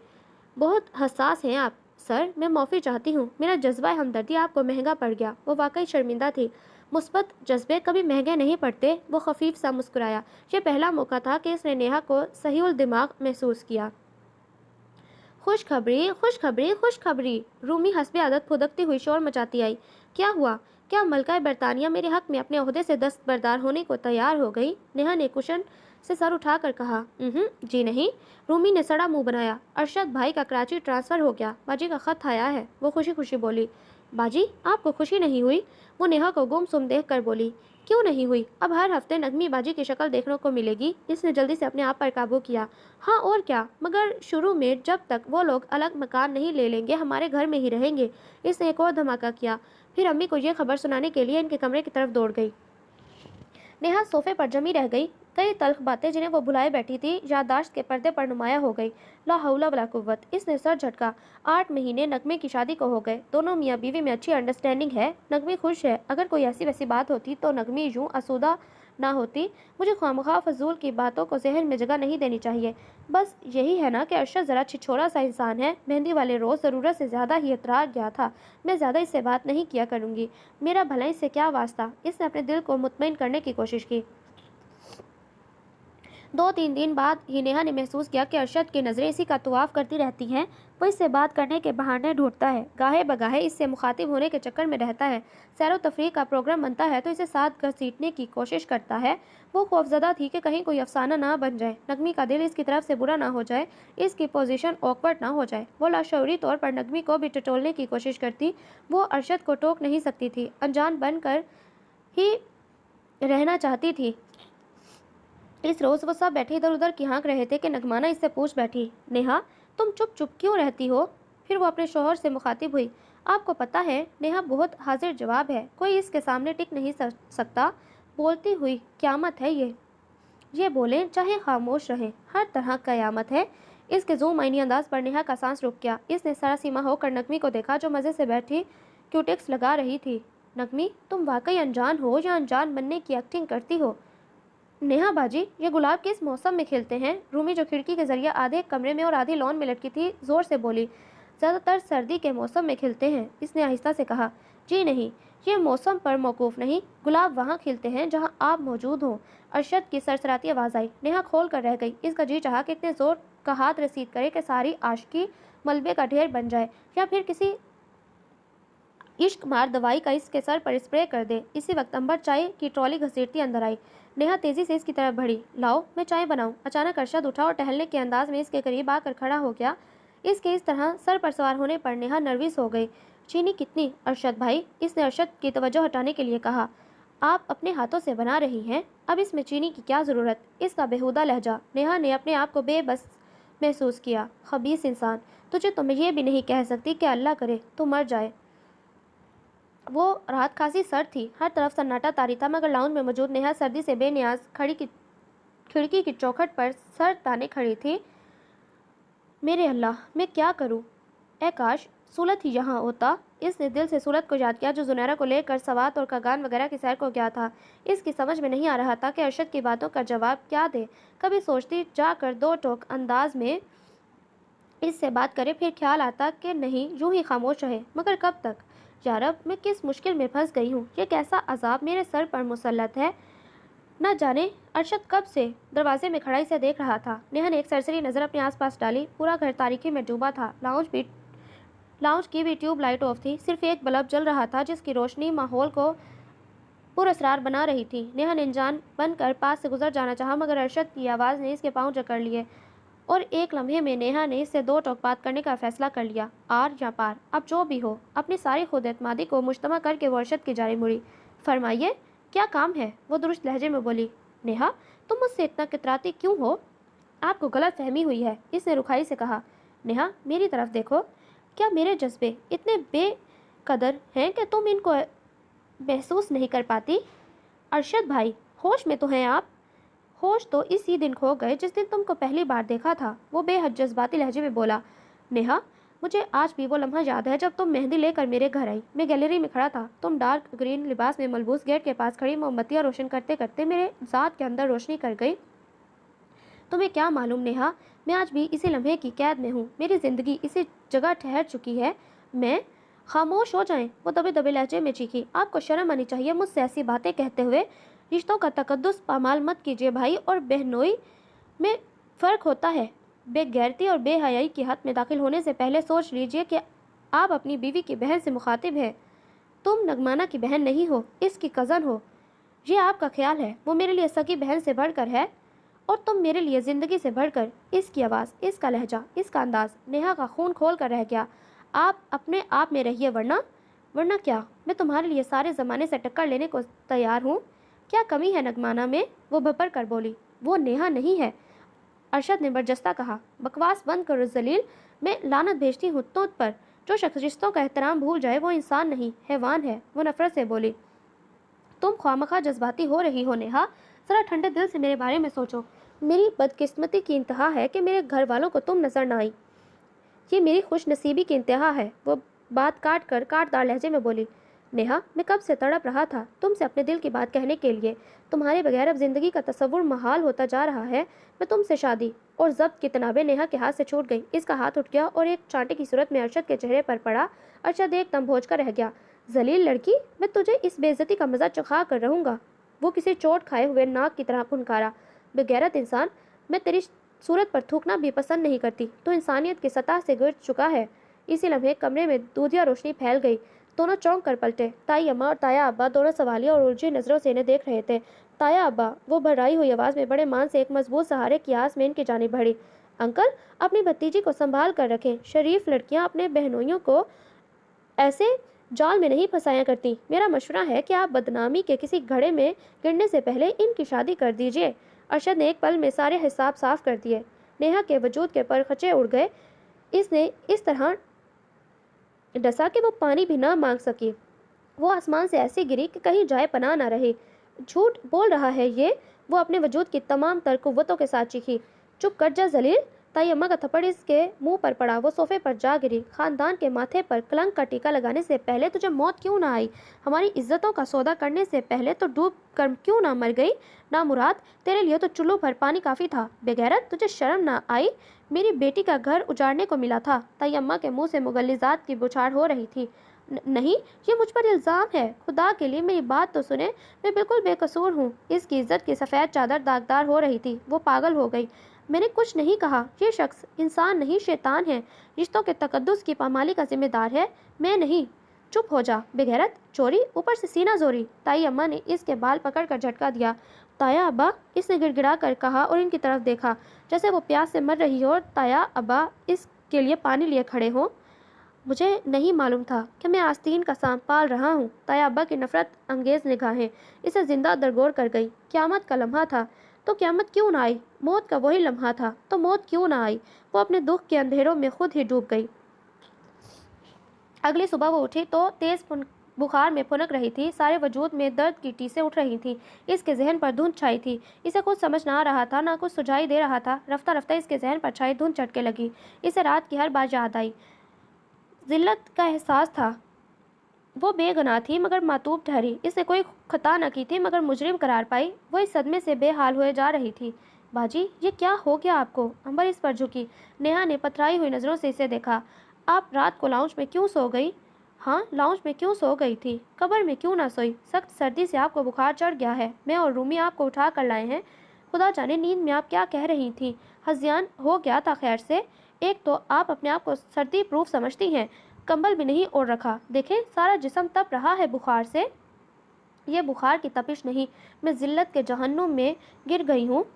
बहुत हसास हैं आप। सर, मैं माफ़ी चाहती हूँ, मेरा जज्बा हमदर्दी आपको महंगा पड़ गया। वो वाकई शर्मिंदा थी। मुस्बत जज्बे कभी महंगे नहीं पड़ते। वो खफीफ सा मुस्कुराया। यह पहला मौका था कि इसने नेहा को सहीउल दिमाग महसूस किया। खुशखबरी, खुशखबरी, खुशखबरी। रूमी हस्बे आदत फुदकती हुई शोर मचाती आई। क्या हुआ? क्या मलका बरतानिया मेरे हक में अपने ओहदे से दस्तबरदार होने को तैयार हो गई? नेहा ने कुशन से सर उठाकर कहा। जी नहीं। रूमी ने सड़ा मुंह बनाया। अरशद भाई का कराची ट्रांसफ़र हो गया, बाजी का खत आया है। वो खुशी खुशी बोली। बाजी, आपको खुशी नहीं हुई? वो नेहा को गुमसुम देख कर बोली। क्यों नहीं हुई? अब हर हफ्ते नगमी बाजी की शक्ल देखने को मिलेगी। इसने जल्दी से अपने आप पर काबू किया। हाँ और क्या, मगर शुरू में जब तक वो लोग अलग मकान नहीं ले लेंगे हमारे घर में ही रहेंगे। इसने एक और धमाका किया। फिर अम्मी को यह खबर सुनाने के लिए इनके कमरे की तरफ दौड़ गई। नेहा सोफे पर जमी रह गई। कई तल्ख बातें जिन्हें वो भुलाए बैठी थी याददाश्त के पर्दे पर नुमाया हो गई। ला हौला वला कुव्वत। इसने सर झटका। 8 महीने नगमे की शादी को हो गए। दोनों मियाँ बीवी में अच्छी अंडरस्टैंडिंग है। नगमी खुश है। अगर कोई ऐसी वैसी बात होती तो नगमी यूँ आसूदा ना होती। मुझे ख्वामख्वाह फजूल की बातों को जहन में जगह नहीं देनी चाहिए। बस यही है ना कि अरशद ज़रा छिछोरा सा इंसान है। मेहंदी वाले रोज़ ज़रूरत से ज़्यादा ही इतरार गया था। मैं ज़्यादा इससे बात नहीं किया करूँगी। मेरा भला इससे क्या वास्ता। इसने अपने दिल को मुतमईन करने की कोशिश की। 2-3 दिन बाद ही नेहा ने महसूस किया कि अरशद की नज़रें इसी का तवाफ करती रहती हैं। वो इससे बात करने के बहाने ढूंढता है, गाहे बगाहे इससे मुखातिब होने के चक्कर में रहता है। सैर व तफरीह का प्रोग्राम बनता है तो इसे साथ घसीटने की कोशिश करता है। वो खौफजदा थी कि कहीं कोई अफसाना ना बन जाए, नगमी का दिल इसकी तरफ से बुरा ना हो जाए, इसकी पोजीशन ऑकवर्ड ना हो जाए। वो लाशऊरी तौर पर नगमी को भी टटोलने की कोशिश करती। वो अरशद को टोक नहीं सकती थी, अनजान बनकर ही रहना चाहती थी। इस रोज़ वो सब बैठे इधर उधर की हाँक रहे थे कि नगमाना इससे पूछ बैठी, नेहा तुम चुप चुप क्यों रहती हो? फिर वो अपने शौहर से मुखातिब हुई, आपको पता है नेहा बहुत हाजिर जवाब है, कोई इसके सामने टिक नहीं सकता। बोलती हुई, क़यामत है ये बोलें चाहे खामोश रहें, हर तरह क़यामत है। इसके ज़ूम-आइनी अंदाज पर नेहा का सांस रुक गया। इसने सरासीमा होकर नगमी को देखा जो मज़े से बैठी क्यूटेक्स लगा रही थी। नगमी तुम वाकई अनजान हो या अनजान बनने की एक्टिंग करती हो? नेहा बाजी, ये गुलाब किस मौसम में खिलते हैं? रूमी जो खिड़की के जरिए आधे कमरे में और आधी लॉन में लटकी थी, जोर से बोली, ज़्यादातर सर्दी के मौसम में खिलते हैं। इसने आहिस्ता से कहा, जी नहीं, ये मौसम पर मौकूफ़ नहीं, गुलाब वहाँ खिलते हैं जहाँ आप मौजूद हों। अरशद की सरसराती आवाज़ आई। नेहा खोल कर रह गई। इसका जी चाहा कि इतने ज़ोर का हाथ रसीद करे कि सारी आशिकी मलबे का ढेर बन जाए, या फिर किसी इश्क मार दवाई का इसके सर पर स्प्रे कर दे। इसी वक्त अंबर चाय की ट्रॉली घसीटती अंदर आई। नेहा तेजी से इसकी तरफ बढ़ी। लाओ मैं चाय बनाऊं। अचानक अरशद उठा और टहलने के अंदाज में इसके करीब आकर खड़ा हो गया। इसके इस तरह सर पर सवार होने पर नेहा नर्वस हो गई। चीनी कितनी अरशद भाई? इसने अरशद की तवज्जो हटाने के लिए कहा। आप अपने हाथों से बना रही हैं, अब इसमें चीनी की क्या ज़रूरत? इसका बेहुदा लहजा। नेहा ने अपने आप को बेबस महसूस किया। खबीस इंसान, तुझे तो मैं ये भी नहीं कह सकती कि अल्लाह करे तू मर जाए। वो रात खासी सर्द थी, हर तरफ सन्नाटा तारी था, मगर लाउंज में मौजूद नेहा सर्दी से बेनियाज खिड़की की चौखट पर सर ताने खड़ी थी। मेरे अल्लाह, मैं क्या करूं? ए काश सूरत ही यहाँ होता। इसने दिल से सूरत को याद किया जो जुनैरा को लेकर सवात और कागान वगैरह की सैर को गया था। इसकी समझ में नहीं आ रहा था कि अरशद की बातों का जवाब क्या दे। कभी सोचती जाकर दो टोक अंदाज में इससे बात करे, फिर ख्याल आता कि नहीं यूं ही खामोश रहे, मगर कब तक? यारब, मैं किस मुश्किल में फंस गई हूँ। ये कैसा अजाब मेरे सर पर मुसल्लत है। न जाने अरशद कब से दरवाजे में खड़ा इसे देख रहा था। नेहा ने एक सरसरी नज़र अपने आसपास डाली। पूरा घर तारीकी में डूबा था। लाउंज की भी ट्यूब लाइट ऑफ थी। सिर्फ एक बल्ब जल रहा था जिसकी रोशनी माहौल को पुरअसरार बना रही थी। नेहा ने अनजान बनकर पास से गुजर जाना चाहा, मगर अरशद की आवाज़ ने इसके पाँव जकड़ लिए और एक लम्हे में नेहा ने इससे दो टोक बात करने का फैसला कर लिया। आर या पार, अब जो भी हो। अपनी सारी खुद एतमादी को मुश्तमा करके वो अरशद की जारी मुड़ी। फरमाइए, क्या काम है? वो दुरुस्त लहजे में बोली। नेहा, तुम मुझसे इतना कितराती क्यों हो? आपको गलत फहमी हुई है, इसने रुखाई से कहा। नेहा, मेरी तरफ देखो। क्या मेरे जज्बे इतने बेकदर हैं कि तुम इनको महसूस नहीं कर पाती? अरशद भाई, होश में तो हैं आप? होश तो इसी दिन खो गए जिस दिन तुमको पहली बार देखा था। वो बेहद जज्बाती लहजे में बोला। नेहा, मुझे आज भी वो लम्हा याद है जब तुम मेहंदी लेकर मेरे घर आई। मैं गैलरी में खड़ा था, तुम डार्क ग्रीन लिबास में मलबूस गेट के पास खड़ी मोमबत्तियाँ रोशन करते करते मेरे ज़ात के अंदर रोशनी कर गई। तुम्हें क्या मालूम नेहा, मैं आज भी इसी लम्हे की कैद में हूँ। मेरी ज़िंदगी इसी जगह ठहर चुकी है। मैं खामोश हो जाएं, वो दबे दबे लहजे में चीखी। आपको शर्म आनी चाहिए मुझसे ऐसी बातें कहते हुए। रिश्तों का तकद्दुस पामाल मत कीजिए भाई, और बहनोई में फ़र्क होता है। बेगैरती और बेहयाई की हद में दाखिल होने से पहले सोच लीजिए कि आप अपनी बीवी की बहन से मुखातिब हैं। तुम नगमाना की बहन नहीं हो, इसकी कज़न हो। ये आपका ख्याल है, वो मेरे लिए सगी बहन से बढ़कर है और तुम मेरे लिए ज़िंदगी से बढ़कर। इसकी आवाज़, इसका लहजा, इसका अंदाज। नेहा का खून खोल कर रह गया। आप अपने आप में रहिए, वरना क्या? मैं तुम्हारे लिए सारे ज़माने से टक्कर लेने को तैयार हूँ। क्या कमी है नगमाना में? वो भपड़ कर बोली। वो नेहा नहीं है, अरशद ने बरजस्ता कहा। बकवास बंद करो जलील, मैं लानत भेजती हूँ तुझ पर। जो शख्स रिश्तों का एहतराम भूल जाए वो इंसान नहीं, हैवान है। वो नफरत से बोली। तुम ख्वामखा जज्बाती हो रही हो नेहा, ज़रा ठंडे दिल से मेरे बारे में सोचो। मेरी बदकिस्मती की इंतहा है कि मेरे घर वालों को तुम नजर न आई। ये मेरी खुश नसीबी की इंतहा है। वो बात काटदार लहजे में बोली। नेहा, मैं कब से तड़प रहा था तुमसे अपने दिल की बात कहने के लिए। तुम्हारे बगैर अब जिंदगी का तस्वुर महाल होता जा रहा है। मैं तुमसे शादी और जब्त की तनाबें नेहा के हाथ से छूट गई। इसका हाथ उठ गया और एक चांटे की सूरत में अरशद के चेहरे पर पड़ा। अरशद एकदम भौंच कर रह गया। जलील लड़की, मैं तुझे इस बेइज्जती का मजा चखा कर रहूंगा। वो किसी चोट खाए हुए नाक की तरह फुनकारा। बेगैरत इंसान, मैं तेरी सूरत पर थूकना भी पसंद नहीं करती। तो इंसानियत की सतह से गिर चुका है। इसी लम्हे कमरे में दूधिया रोशनी फैल गई। दोनों चौंक कर पलटे। ताई अम्मा और ताया अब्बा दोनों सवालिया और उलझी नजरों से इन्हें देख रहे थे। ताया अब्बा, वो भर्राई हुई आवाज में बड़े मान से एक मजबूत सहारे की आस में इनकी जानिब बढ़ी। अंकल, अपनी भतीजी को संभाल कर रखें। शरीफ लड़कियां अपने बहनोइयों को ऐसे जाल में नहीं फंसाया करती। मेरा मशवरा है कि आप बदनामी के किसी घड़े में गिरने से पहले इनकी शादी कर दीजिए। अरशद ने एक पल में सारे हिसाब साफ कर दिए। नेहा के वजूद के परखचे उड़ गए। इसने इस तरह डसा कि वो पानी भी ना मांग सकी। वो आसमान से ऐसी गिरी कि कहीं जाए पनाह ना रही। झूठ बोल रहा है ये, वो अपने वजूद की तमाम तर कुव्वतों के साथ चीखी। चुप कर जा जलील। ताई अम्मा का थप्पड़ इसके मुंह पर पड़ा। वो सोफे पर जा गिरी। खानदान के माथे पर कलंक का टीका लगाने से पहले तुझे मौत क्यों ना आई? हमारी इज्जतों का सौदा करने से पहले तो डूब कर क्यों ना मर गई? ना मुराद, तेरे लिए तो चुल्लू भर पानी काफ़ी था। बेगैरत, तुझे शर्म ना आई? मेरी बेटी का घर उजाड़ने को मिला था। ताई अम्मा के मुंह से मुगल्लिजात की बौछार हो रही थी। नहीं, ये मुझ पर इल्ज़ाम है। खुदा के लिए मेरी बात तो सुने। मैं बिल्कुल बेकसूर हूँ। इसकी इज्जत की सफ़ेद चादर दागदार हो रही थी। वो पागल हो गई। मैंने कुछ नहीं कहा। ये शख्स इंसान नहीं शैतान है। रिश्तों के तकद्दुस की पामाली का जिम्मेदार है, मैं नहीं। चुप हो जा बेगैरत। चोरी, ऊपर से सीना जोरी। ताई अम्मा ने इसके बाल पकड़ कर झटका दिया। ताया अब्बा, इसने गिड़गिड़ा कर कहा और इनकी तरफ देखा जैसे वो प्यास से मर रही हो और ताया अब्बा इसके लिए पानी लिए खड़े हों। मुझे नहीं मालूम था कि मैं आस्तीन का सांप पाल रहा हूँ। ताया अब्बा की नफरत अंगेज निगाहें इसे जिंदा दरगोर कर गई। क़यामत का लम्हा था तो क़यामत क्यों ना आई? मौत का वही लम्हा था तो मौत क्यों ना आई? वो अपने दुख के अंधेरों में खुद ही डूब गई। अगली सुबह वो उठी तो तेज बुखार में फुनक रही थी। सारे वजूद में दर्द की टीसें उठ रही थी। इसके जहन पर धुंध छाई थी। इसे कुछ समझ ना आ रहा था, ना कुछ सुझाई दे रहा था। रफ्ता रफ्ता इसके जहन पर छाई धुंध चटके लगी। इसे रात की हर बात याद आई। जिल्लत का एहसास था। वो बेगुनाह थी मगर मातूब ठहरी। इसने कोई खता न की थी मगर मुजरिम करार पाई। वो इस सदमे से बेहाल हुए जा रही थी। बाजी, ये क्या हो गया आपको? अंबर इस पर झुकी। नेहा ने पथराई हुई नज़रों से इसे देखा। आप रात को लाउंज में क्यों सो गई? हाँ, लाउंज में क्यों सो गई थी? कब्र में क्यों ना सोई? सख्त सर्दी से आपको बुखार चढ़ गया है। मैं और रूमी आपको उठा कर लाए हैं। खुदा जाने नींद में आप क्या कह रही थी। हज़ियान हो गया था खैर से। एक तो आप अपने आप को सर्दी प्रूफ समझती हैं, कंबल भी नहीं ओढ़ रखा। देखें, सारा जिस्म तप रहा है बुखार से। ये बुखार की तपिश नहीं, मैं जिल्लत के जहन्नुम में गिर गई हूँ।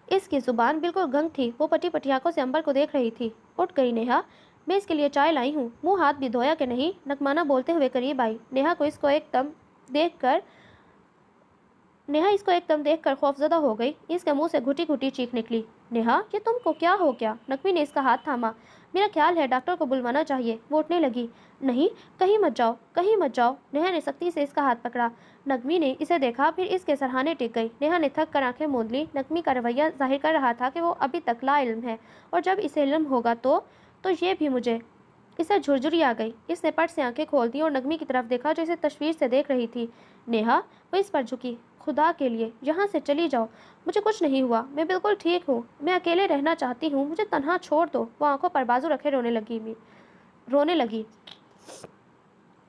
इसकी ज़ुबान बिल्कुल गंग थी। वो पटी पटी आंखों से अंबर को देख रही थी। उठ गई नेहा। मैं इसके लिए चाय लाई हूँ। मुंह हाथ भी धोया कि नहीं? नकमाना बोलते हुए करीब आई। नेहा इसको एकदम देखकर खौफजदा हो गई। इसके मुंह से घुटी घुटी चीख निकली। नेहा, ये तुमको क्या हो गया? नकवी ने इसका हाथ थामा। मेरा ख्याल है डॉक्टर को बुलवाना चाहिए। वो उठने लगी। नहीं, कहीं मत जाओ, कहीं मत जाओ। नेहा ने सख्ती से इसका हाथ पकड़ा। नकवी ने इसे देखा, फिर इसके सरहाने टिक गई। नेहा ने थक कर आंखें मूंद ली। नकवी का रवैया जाहिर कर रहा था कि वो अभी तक ला इल्म है और जब इसे इल्म होगा तो ये भी मुझे। इसे झुरझुरी आ गई। इसने पट से आंखें खोल दी और नगमी की तरफ देखा जो इसे तशवीश से देख रही थी। नेहा, वो इस पर झुकी। खुदा के लिए यहाँ से चली जाओ। मुझे कुछ नहीं हुआ, मैं बिल्कुल ठीक हूँ। मैं अकेले रहना चाहती हूँ, मुझे तन्हा छोड़ दो। वो आंखों पर बाजू रखे रोने लगी।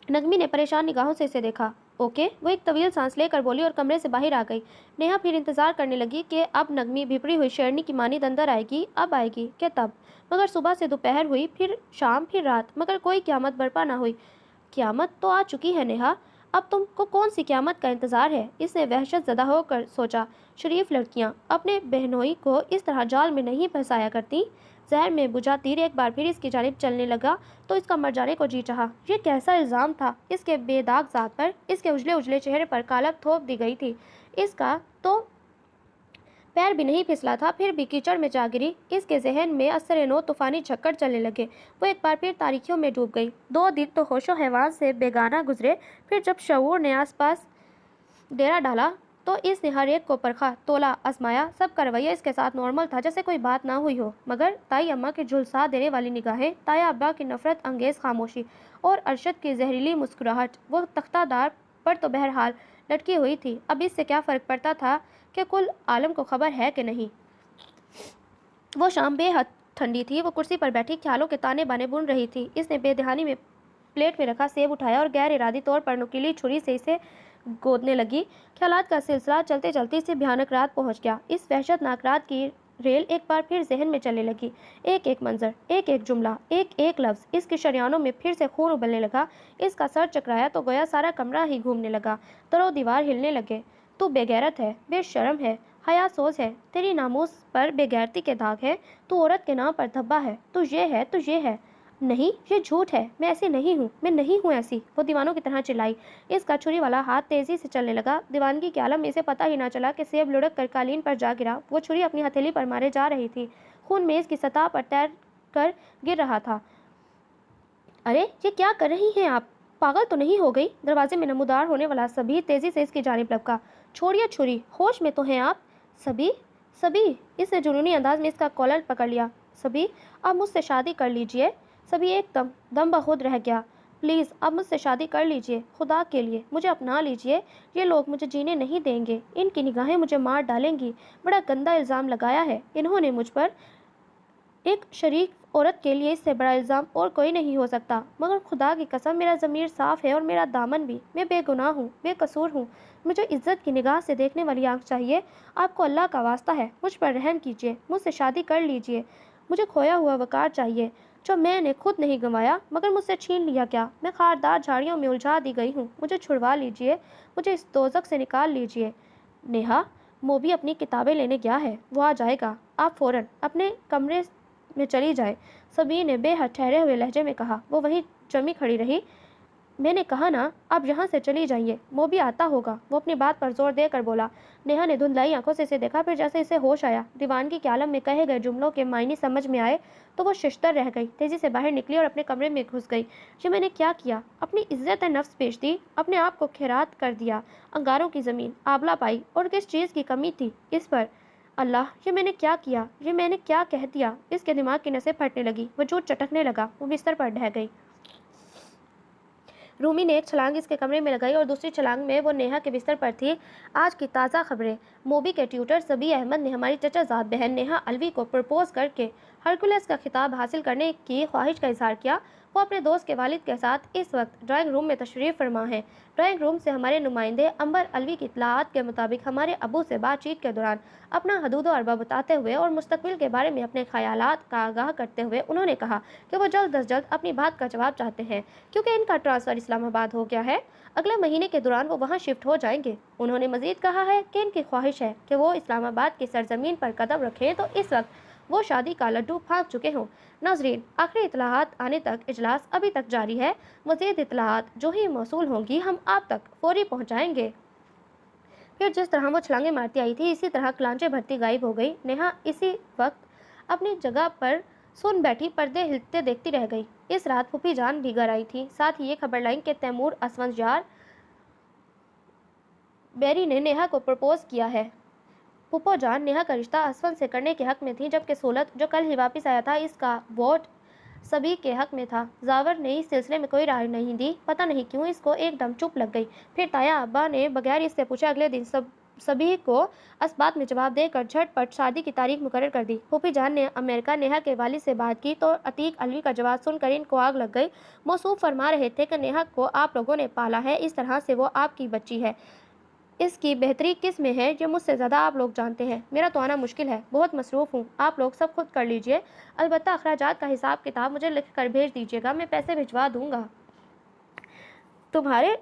नगमी ने परेशान निगाहों से इसे देखा। ओके, वो एक तवील सांस लेकर बोली और कमरे से बाहर आ गई। नेहा फिर इंतजार करने लगी कि अब नगमी भिपड़ी हुई शेरनी की मानीद अंदर आएगी। अब आएगी क्या तब? मगर सुबह से दोपहर हुई, फिर शाम, फिर रात, मगर कोई क़यामत बर्पा ना हुई। क़यामत तो आ चुकी है नेहा, अब तुमको कौन सी क़यामत का इंतज़ार है? इसने वहशत ज़दा होकर सोचा। शरीफ लड़कियां अपने बहनोई को इस तरह जाल में नहीं फंसाया करती। जहर में बुझा तीर एक बार फिर इसकी जानिब चलने लगा तो इसका मर जाने को जी चाहा। ये कैसा इल्ज़ाम था इसके बेदाग ज़ात पर? इसके उजले उजले चेहरे पर कालक थोप दी गई थी। इसका तो पैर भी नहीं फिसला था, फिर भी कीचड़ में जा गिरी। इसके जहन में असर नो तूफानी झक्कड़ चलने लगे। वो एक बार फिर तारीखियों में डूब गई। 2 दिन तो होशो हैवान से बेगाना गुजरे। फिर जब शऊर ने आसपास डेरा डाला तो इसने हर एक को परखा, तोला, आजमाया। सबका रवैया इसके साथ नॉर्मल था, जैसे कोई बात ना हुई हो। मगर ताई अम्मा की झुलसा देने वाली निगाहें, ताया अब्बा की नफरत अंगेज खामोशी और अरशद की जहरीली मुस्कुराहट, वो तख्तादार पर तो बहरहाल लटकी हुई थी। अब इससे क्या फ़र्क पड़ता था कि कुल आलम को खबर है कि नहीं। वो शाम बेहद ठंडी थी। वो कुर्सी पर बैठी ख्यालों के ताने बाने बुन रही थी। इसने बेदहानी में प्लेट में रखा सेब उठाया और गैर इरादी तौर पर नुकीली छुरी से इसे گودنے لگی۔ خیالات کا سلسلہ چلتے چلتے اسے بھیانک رات پہنچ گیا۔ اس وحشتناک رات کی ریل ایک بار پھر ذہن میں چلنے لگی۔ ایک ایک منظر، ایک ایک جملہ، ایک ایک لفظ اس کی شریانوں میں پھر سے خون ابلنے لگا۔ اس کا سر چکرایا تو گویا سارا کمرہ ہی گھومنے لگا، در و دیوار ہلنے لگے۔ تو بے غیرت ہے، بے شرم ہے، حیا سوز ہے، تیری ناموس پر بے غیرتی کے داغ ہے، تو عورت کے نام پر دھبا ہے، تو یہ ہے، تو یہ ہے۔ نہیں، یہ جھوٹ ہے، میں ایسی نہیں ہوں، میں نہیں ہوں ایسی، وہ دیوانوں کی طرح چلائی۔ اس کا چھری والا ہاتھ تیزی سے چلنے لگا۔ دیوانگی کے عالم میں اسے پتہ ہی نہ چلا کہ سیب لڑک کر قالین پر جا گرا۔ وہ چھری اپنی ہتھیلی پر مارے جا رہی تھی، خون میز کی سطح پر تیر کر گر رہا تھا۔ ارے یہ کیا کر رہی ہیں آپ؟ پاگل تو نہیں ہو گئی؟ دروازے میں نمودار ہونے والا سبھی تیزی سے اس کی جانب لپکا۔ چھوڑیے چھری، ہوش میں تو ہیں آپ؟ سبھی، سبھی، اس نے جنونی انداز میں اس کا کالر پکڑ لیا۔ سبھی، آپ مجھ سے شادی کر لیجئے۔ سبھی ایک دم بخود رہ گیا۔ پلیز آپ مجھ سے شادی کر لیجئے، خدا کے لیے مجھے اپنا لیجئے، یہ لوگ مجھے جینے نہیں دیں گے، ان کی نگاہیں مجھے مار ڈالیں گی، بڑا گندا الزام لگایا ہے انہوں نے مجھ پر، ایک شریک عورت کے لیے اس سے بڑا الزام اور کوئی نہیں ہو سکتا، مگر خدا کی قسم میرا ضمیر صاف ہے اور میرا دامن بھی، میں بے گناہ ہوں، بے قصور ہوں، مجھے عزت کی نگاہ سے دیکھنے والی آنکھ چاہیے، آپ کو اللہ کا واسطہ ہے مجھ پر رحم کیجئے، مجھ سے شادی کر لیجئے، مجھے کھویا ہوا وقار چاہیے جو میں نے خود نہیں گنوایا مگر مجھ سے چھین لیا گیا، میں خاردار جھاڑیوں میں الجھا دی گئی ہوں، مجھے چھڑوا لیجئے، مجھے اس دوزخ سے نکال لیجئے۔ نیہا، موبی اپنی کتابیں لینے گیا ہے، وہ آ جائے گا، آپ فوراً اپنے کمرے میں چلی جائیں، سبھی نے بے حد ٹھہرے ہوئے لہجے میں کہا۔ وہ وہیں جمی کھڑی رہی۔ میں نے کہا نا، آپ یہاں سے چلی جائیے، موبی آتا ہوگا، وہ اپنی بات پر زور دے کر بولا۔ نیہا نے دھندلائی آنکھوں سے اسے دیکھا، پھر جیسے اسے ہوش آیا، دیوانگی کے عالم میں کہے گئے جملوں کے معنی سمجھ میں آئے تو وہ ششدر رہ گئی، تیزی سے باہر نکلی اور اپنے کمرے میں گھس گئی۔ یہ میں نے کیا کیا؟ اپنی عزت نفس بیچ دی، اپنے آپ کو خیرات کر دیا، انگاروں کی زمین آبلا پائی، اور کس چیز کی کمی تھی اس پر؟ اللہ، یہ میں نے کیا کیا؟ یہ میں نے کیا کہہ دیا؟ اس کے دماغ کی نسیں پھٹنے لگی، وجود چٹکنے لگا، وہ بستر پر ڈھہ گئی۔ رومی نے ایک چھلانگ اس کے کمرے میں لگائی اور دوسری چھلانگ میں وہ نیہا کے بستر پر تھی۔ آج کی تازہ خبریں، موبی کے ٹیوٹر سبی احمد نے ہماری چچا زاد بہن نیہا الوی کو پرپوز کر کے ہرکولس کا خطاب حاصل کرنے کی خواہش کا اظہار کیا۔ وہ اپنے دوست کے والد کے ساتھ اس وقت ڈرائنگ روم میں تشریف فرما ہیں۔ ڈرائنگ روم سے ہمارے نمائندے امبر الوی کی اطلاعات کے مطابق ہمارے ابو سے بات چیت کے دوران اپنا حدود و اربا بتاتے ہوئے اور مستقبل کے بارے میں اپنے خیالات کا آگاہ کرتے ہوئے انہوں نے کہا کہ وہ جلد از جلد اپنی بات کا جواب چاہتے ہیں کیونکہ ان کا ٹرانسفر اسلام آباد ہو گیا ہے، اگلے مہینے کے دوران وہ وہاں شفٹ ہو جائیں گے۔ انہوں نے مزید کہا ہے کہ ان کی خواہش ہے کہ وہ اسلام آباد کی سرزمین پر قدم رکھیں تو اس وقت وہ شادی کا لڈو پھانک چکے ہوں۔ ناظرین، آخری اطلاعات آنے تک اجلاس ابھی تک جاری ہے، مزید اطلاعات جو ہی موصول ہوں گی ہم آپ تک فوری پہنچائیں گے۔ پھر جس طرح وہ چھلانگیں مارتی آئی تھی اسی طرح کلانچیں بھرتی غائب ہو گئی۔ نیہا اسی وقت اپنی جگہ پر سن بیٹھی پردے ہلتے دیکھتی رہ گئی۔ اس رات پھوپھی جان بھی گھر آئی تھی، ساتھ ہی یہ خبر لائیں کہ تیمور اسفندیار بیری نے نیہا کو پرپوز کیا ہے۔ پھوپھو جان نیہا کا رشتہ اسفند سے کرنے کے حق میں تھی، جبکہ سولت جو کل ہی واپس آیا تھا اس کا ووٹ سبھی کے حق میں تھا۔ زاور نے اس سلسلے میں کوئی رائے نہیں دی، پتہ نہیں کیوں اس کو ایک دم چپ لگ گئی۔ پھر تایا ابا نے بغیر اس سے پوچھے اگلے دن سبھی کو اسبات میں جواب دے کر جھٹ پٹ شادی کی تاریخ مقرر کر دی۔ پھوپھی جان نے امریکہ نیہا کے والد سے بات کی تو عتیق الوی کا جواب سن کر ان کو آگ لگ گئی۔ موصوف فرما رہے تھے کہ نیہا کو آپ لوگوں نے پالا ہے، اس طرح سے وہ آپ کی بچی ہے، اس کی بہتری کس میں ہے یہ مجھ سے زیادہ آپ لوگ جانتے ہیں۔ میرا تو آنا مشکل ہے، بہت مصروف ہوں، آپ لوگ سب خود کر لیجئے، البتہ اخراجات کا حساب کتاب مجھے لکھ کر بھیج دیجئے گا، میں پیسے بھجوا دوں گا۔ تمہارے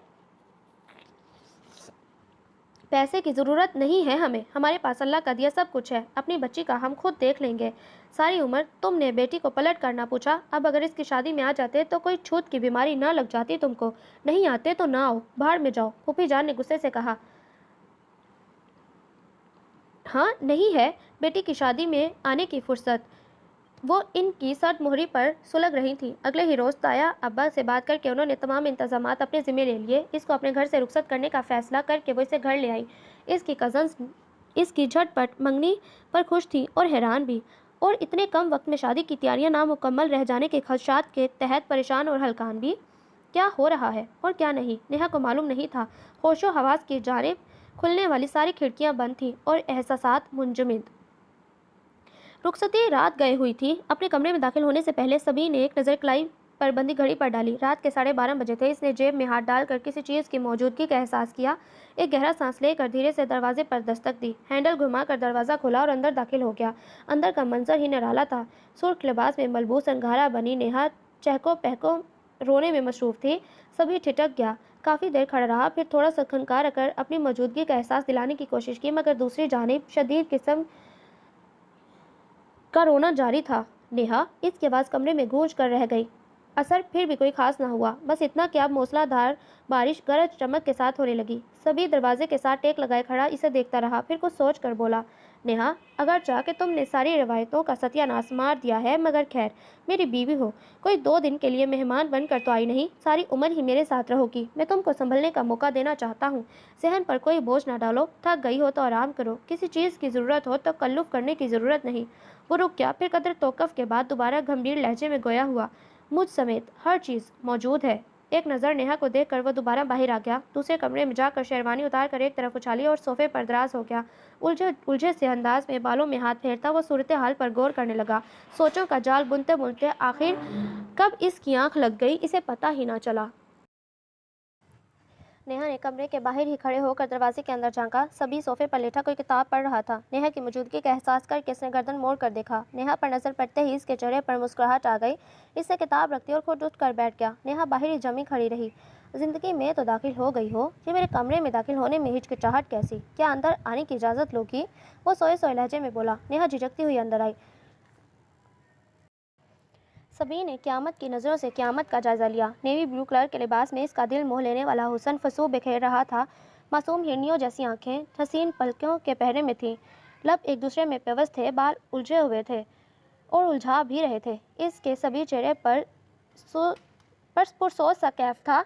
پیسے کی ضرورت نہیں ہے ہمیں، ہمارے پاس اللہ کا دیا سب کچھ ہے، اپنی بچی کا ہم خود دیکھ لیں گے۔ ساری عمر تم نے بیٹی کو پلٹ کر نہ پوچھا، اب اگر اس کی شادی میں آ جاتے تو کوئی چھوت کی بیماری نہ لگ جاتی تم کو؟ نہیں آتے تو نہ آؤ، بھاڑ میں جاؤ، پھوپھی جان نے غصے سے کہا۔ ہاں نہیں ہے بیٹی کی شادی میں آنے کی فرصت، وہ ان کی سرد مہری پر سلگ رہی تھی۔ اگلے ہی روز تایا ابا سے بات کر کے انہوں نے تمام انتظامات اپنے ذمہ لے لیے، اس کو اپنے گھر سے رخصت کرنے کا فیصلہ کر کے وہ اسے گھر لے آئی۔ اس کی کزنز اس کی جھٹ پٹ منگنی پر خوش تھی اور حیران بھی، اور اتنے کم وقت میں شادی کی تیاریاں نامکمل رہ جانے کے خدشات کے تحت پریشان اور ہلکان بھی۔ کیا ہو رہا ہے اور کیا نہیں نیہا کو معلوم نہیں تھا۔ ہوش و حواس کی جانب کھلنے والی ساری کھڑکیاں بند تھیں اور احساسات منجمد۔ رخصتی رات گئے ہوئی تھی۔ اپنے کمرے میں داخل ہونے سے پہلے سبھی نے ایک نظر کلائی بندی گھڑی پر ڈالی۔ رات کے 12:30 بجے تھے۔ اس نے جیب میں ہاتھ ڈال کر کسی چیز کی موجودگی کا احساس کیا۔ ایک گہرا سانس لے کر دھیرے سے دروازے پر دستک دی۔ ہینڈل گھما کر دروازہ کھولا اور اندر داخل ہو گیا۔ اندر کا منظر ہی نرالا تھا۔ سرخ لباس میں ملبوس انگارہ بنی نیہا چہکو پہکو رونے میں مصروف تھی۔ سبھی ٹھٹک گیا۔ کافی دیر کھڑا رہا، پھر تھوڑا سا کھنکار کر اپنی موجودگی کا احساس دلانے کی کوشش کی، مگر دوسری جانب شدید قسم کا رونا جاری تھا۔ نیہا، اس کی آواز کمرے میں گونج کر رہ گئی۔ اثر پھر بھی کوئی خاص نہ ہوا، بس اتنا کہ اب موسلا دھار بارش گرج چمک کے ساتھ ہونے لگی۔ سبھی دروازے کے ساتھ ٹیک لگائے کھڑا اسے دیکھتا رہا، پھر کچھ سوچ کر بولا، نیہا، اگرچہ کہ تم نے ساری روایتوں کا ستیہ ناش مار دیا ہے، مگر خیر، میری بیوی ہو، کوئی 2 دن کے لیے مہمان بن کر تو آئی نہیں، ساری عمر ہی میرے ساتھ رہو گی۔ میں تم کو سنبھلنے کا موقع دینا چاہتا ہوں۔ ذہن پر کوئی بوجھ نہ ڈالو، تھک گئی ہو تو آرام کرو، کسی چیز کی ضرورت ہو تو تکلف کرنے کی ضرورت نہیں۔ وہ رک گیا، پھر قدر توقف کے بعد دوبارہ گمبھیر لہجے میں گویا ہوا، مجھ سمیت ہر چیز موجود ہے۔ ایک نظر نیہا کو دیکھ کر وہ دوبارہ باہر آ گیا، دوسرے کمرے میں جا کر شیروانی اتار کر ایک طرف اچھالی اور صوفے پر دراز ہو گیا۔ الجھے سے انداز میں بالوں میں ہاتھ پھیرتا وہ صورتحال پر غور کرنے لگا۔ سوچوں کا جال بنتے بنتے آخر کب اس کی آنکھ لگ گئی، اسے پتہ ہی نہ چلا۔ نیہا نے کمرے کے باہر ہی کھڑے ہو کر دروازے کے اندر جھانکا۔ سبھی صوفے پر لیٹا کوئی کتاب پڑھ رہا تھا۔ نیہا کی موجودگی کا احساس کر کے اس نے گردن موڑ کر دیکھا۔ نیہا پر نظر پڑتے ہی اس کے چہرے پر مسکراہٹ آ گئی۔ اس نے کتاب رکھ دی اور خود اٹھ کر بیٹھ گیا۔ نیہا باہر ہی جمی کھڑی رہی۔ زندگی میں تو داخل ہو گئی ہو، یہ میرے کمرے میں داخل ہونے میں ہچکچاہٹ کیسی؟ کیا اندر آنے کی اجازت لوگی؟ وہ سوئے سوئے لہجے میں بولا۔ نیہا جھجکتی ہوئی اندر آئی۔ سبھی نے قیامت کی نظروں سے قیامت کا جائزہ لیا۔ نیوی بلو کلر کے لباس میں اس کا دل موہ لینے والا حسن فسو بکھیر رہا تھا۔ معصوم ہرنیوں جیسی آنکھیں حسین پلکوں کے پہرے میں تھیں، لب ایک دوسرے میں پیوست تھے، بال الجھے ہوئے تھے اور الجھا بھی رہے تھے۔ اس کے سبھی چہرے پر پرسوز سا کیف تھا۔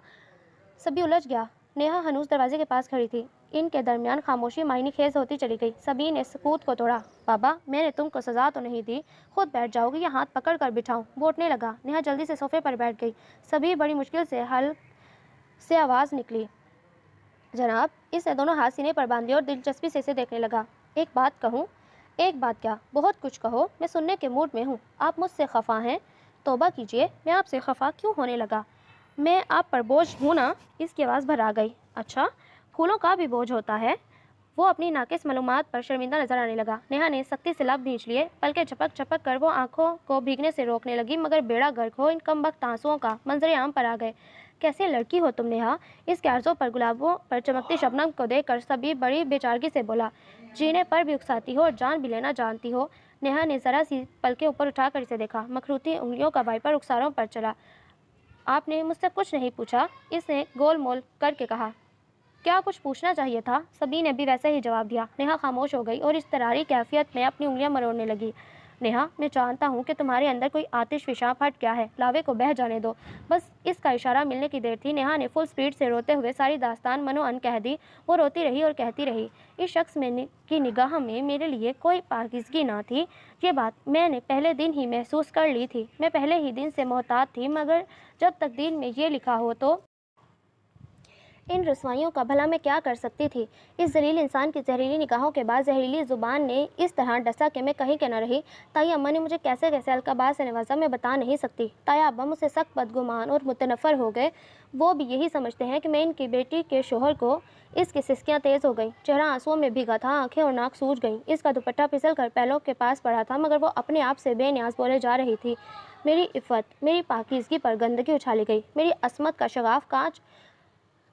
سبھی الجھ گیا۔ نیہا ہنوز دروازے کے پاس کھڑی تھی۔ ان کے درمیان خاموشی معنی خیز ہوتی چلی گئی۔ سبھی نے سکوت کو توڑا۔ بابا، میں نے تم کو سزا تو نہیں دی؟ خود بیٹھ جاؤ گی یا ہاتھ پکڑ کر بٹھاؤں؟ وہ اٹھنے لگا۔ نیہا جلدی سے صوفے پر بیٹھ گئی۔ سبھی بڑی مشکل سے حلق سے آواز نکلی، جناب۔ اس نے دونوں ہاتھ سینے پر باندھ لیے اور دلچسپی سے اسے دیکھنے لگا۔ ایک بات کہوں؟ ایک بات کیا؟ بہت کچھ کہو، میں سننے کے موڈ میں ہوں۔ آپ مجھ سے خفا ہیں؟ توبہ کیجیے، میں آپ سے خفا کیوں ہونے لگا؟ میں آپ پر بوجھ ہوں نا؟ اس کی آواز بھر آ گئی۔ اچھا، پھولوں کا بھی بوجھ ہوتا ہے؟ وہ اپنی ناقص معلومات پر شرمندہ نظر آنے لگا۔ نیہا نے سختی سے لب بھینچ لیے، پلکیں جھپک جھپک کر وہ آنکھوں کو بھیگنے سے روکنے لگی، مگر بیڑا غرق ہو ان کم بخت آنسوؤں کا منظر عام پر آ گئے۔ کیسے لڑکی ہو تم نیہا؟ اس کے عرضوں پر گلابوں پر چمکتی شبنم کو دیکھ کر سبھی بڑی بے چارگی سے بولا۔ جینے پر بھی اکساتی ہو اور جان بھی لینا جانتی ہو۔ نیہا نے ذرا سی پلکیں اوپر اٹھا کر اسے دیکھا۔ مخروطی انگلیوں کا وائپر رخساروں پر چلا۔ آپ نے مجھ سے کچھ نہیں پوچھا؟ اس نے گول مول کر کے کہا۔ کیا کچھ پوچھنا چاہیے تھا؟ سبھی نے بھی ویسے ہی جواب دیا۔ نیہا خاموش ہو گئی اور اضطراری کیفیت میں اپنی انگلیاں مروڑنے لگی۔ نیہا، میں جانتا ہوں کہ تمہارے اندر کوئی آتش فشاں پھٹ گیا ہے، لاوے کو بہہ جانے دو۔ بس اس کا اشارہ ملنے کی دیر تھی۔ نیہا نے فل سپیڈ سے روتے ہوئے ساری داستان منو ان کہہ دی۔ وہ روتی رہی اور کہتی رہی، اس شخص کی نگاہ میں میرے لیے کوئی پاکیزگی نہ تھی۔ یہ بات میں نے پہلے دن ہی محسوس کر لی تھی۔ میں پہلے ہی دن سے محتاط تھی، مگر جب تقدیر میں یہ لکھا ہو تو ان رسوائیوں کا بھلا میں کیا کر سکتی تھی؟ اس ذلیل انسان کی زہریلی نگاہوں کے بعد زہریلی زبان نے اس طرح ڈسا کہ میں کہیں کہ نہ رہی۔ تائی اماں نے مجھے کیسے کیسے القابات سے نوازا میں بتا نہیں سکتی۔ تایا ابا مجھ سے سخت بدگمان اور متنفر ہو گئے۔ وہ بھی یہی سمجھتے ہیں کہ میں ان کی بیٹی کے شوہر کو۔ اس کی سسکیاں تیز ہو گئیں، چہرہ آنسوؤں میں بھیگا تھا، آنکھیں اور ناک سوج گئیں۔ اس کا دوپٹہ پھسل کر پیلوں کے پاس پڑا تھا، مگر وہ اپنے آپ سے بے نیاز بولے جا رہی تھی۔ میری عفت، میری پاکیزگی پر گندگی اچھالی گئی۔ میری عصمت کا شغاف کانچ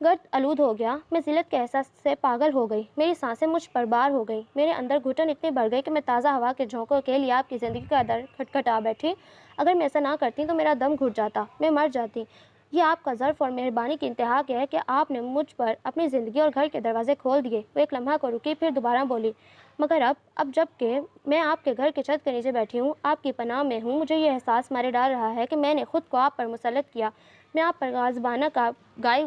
گرد آلود ہو گیا۔ میں ذلت کے احساس سے پاگل ہو گئی۔ میری سانسیں مجھ پر بار ہو گئی۔ میرے اندر گھٹن اتنی بڑھ گئی کہ میں تازہ ہوا کے جھونکوں کے لیے آپ کی زندگی کا در کھٹکھٹا بیٹھی۔ اگر میں ایسا نہ کرتی تو میرا دم گھٹ جاتا، میں مر جاتی۔ یہ آپ کا ظرف اور مہربانی کی انتہا ہے کہ آپ نے مجھ پر اپنی زندگی اور گھر کے دروازے کھول دیے۔ وہ ایک لمحہ کو رکی، پھر دوبارہ بولی، مگر اب جب کہ میں آپ کے گھر کے چھت کے نیچے بیٹھی ہوں، آپ کی پناہ میں ہوں، مجھے یہ احساس مارے ڈال رہا ہے کہ میں نے خود کو آپ پر مسلط کیا۔ میں آپ پر غاضبانہ غائب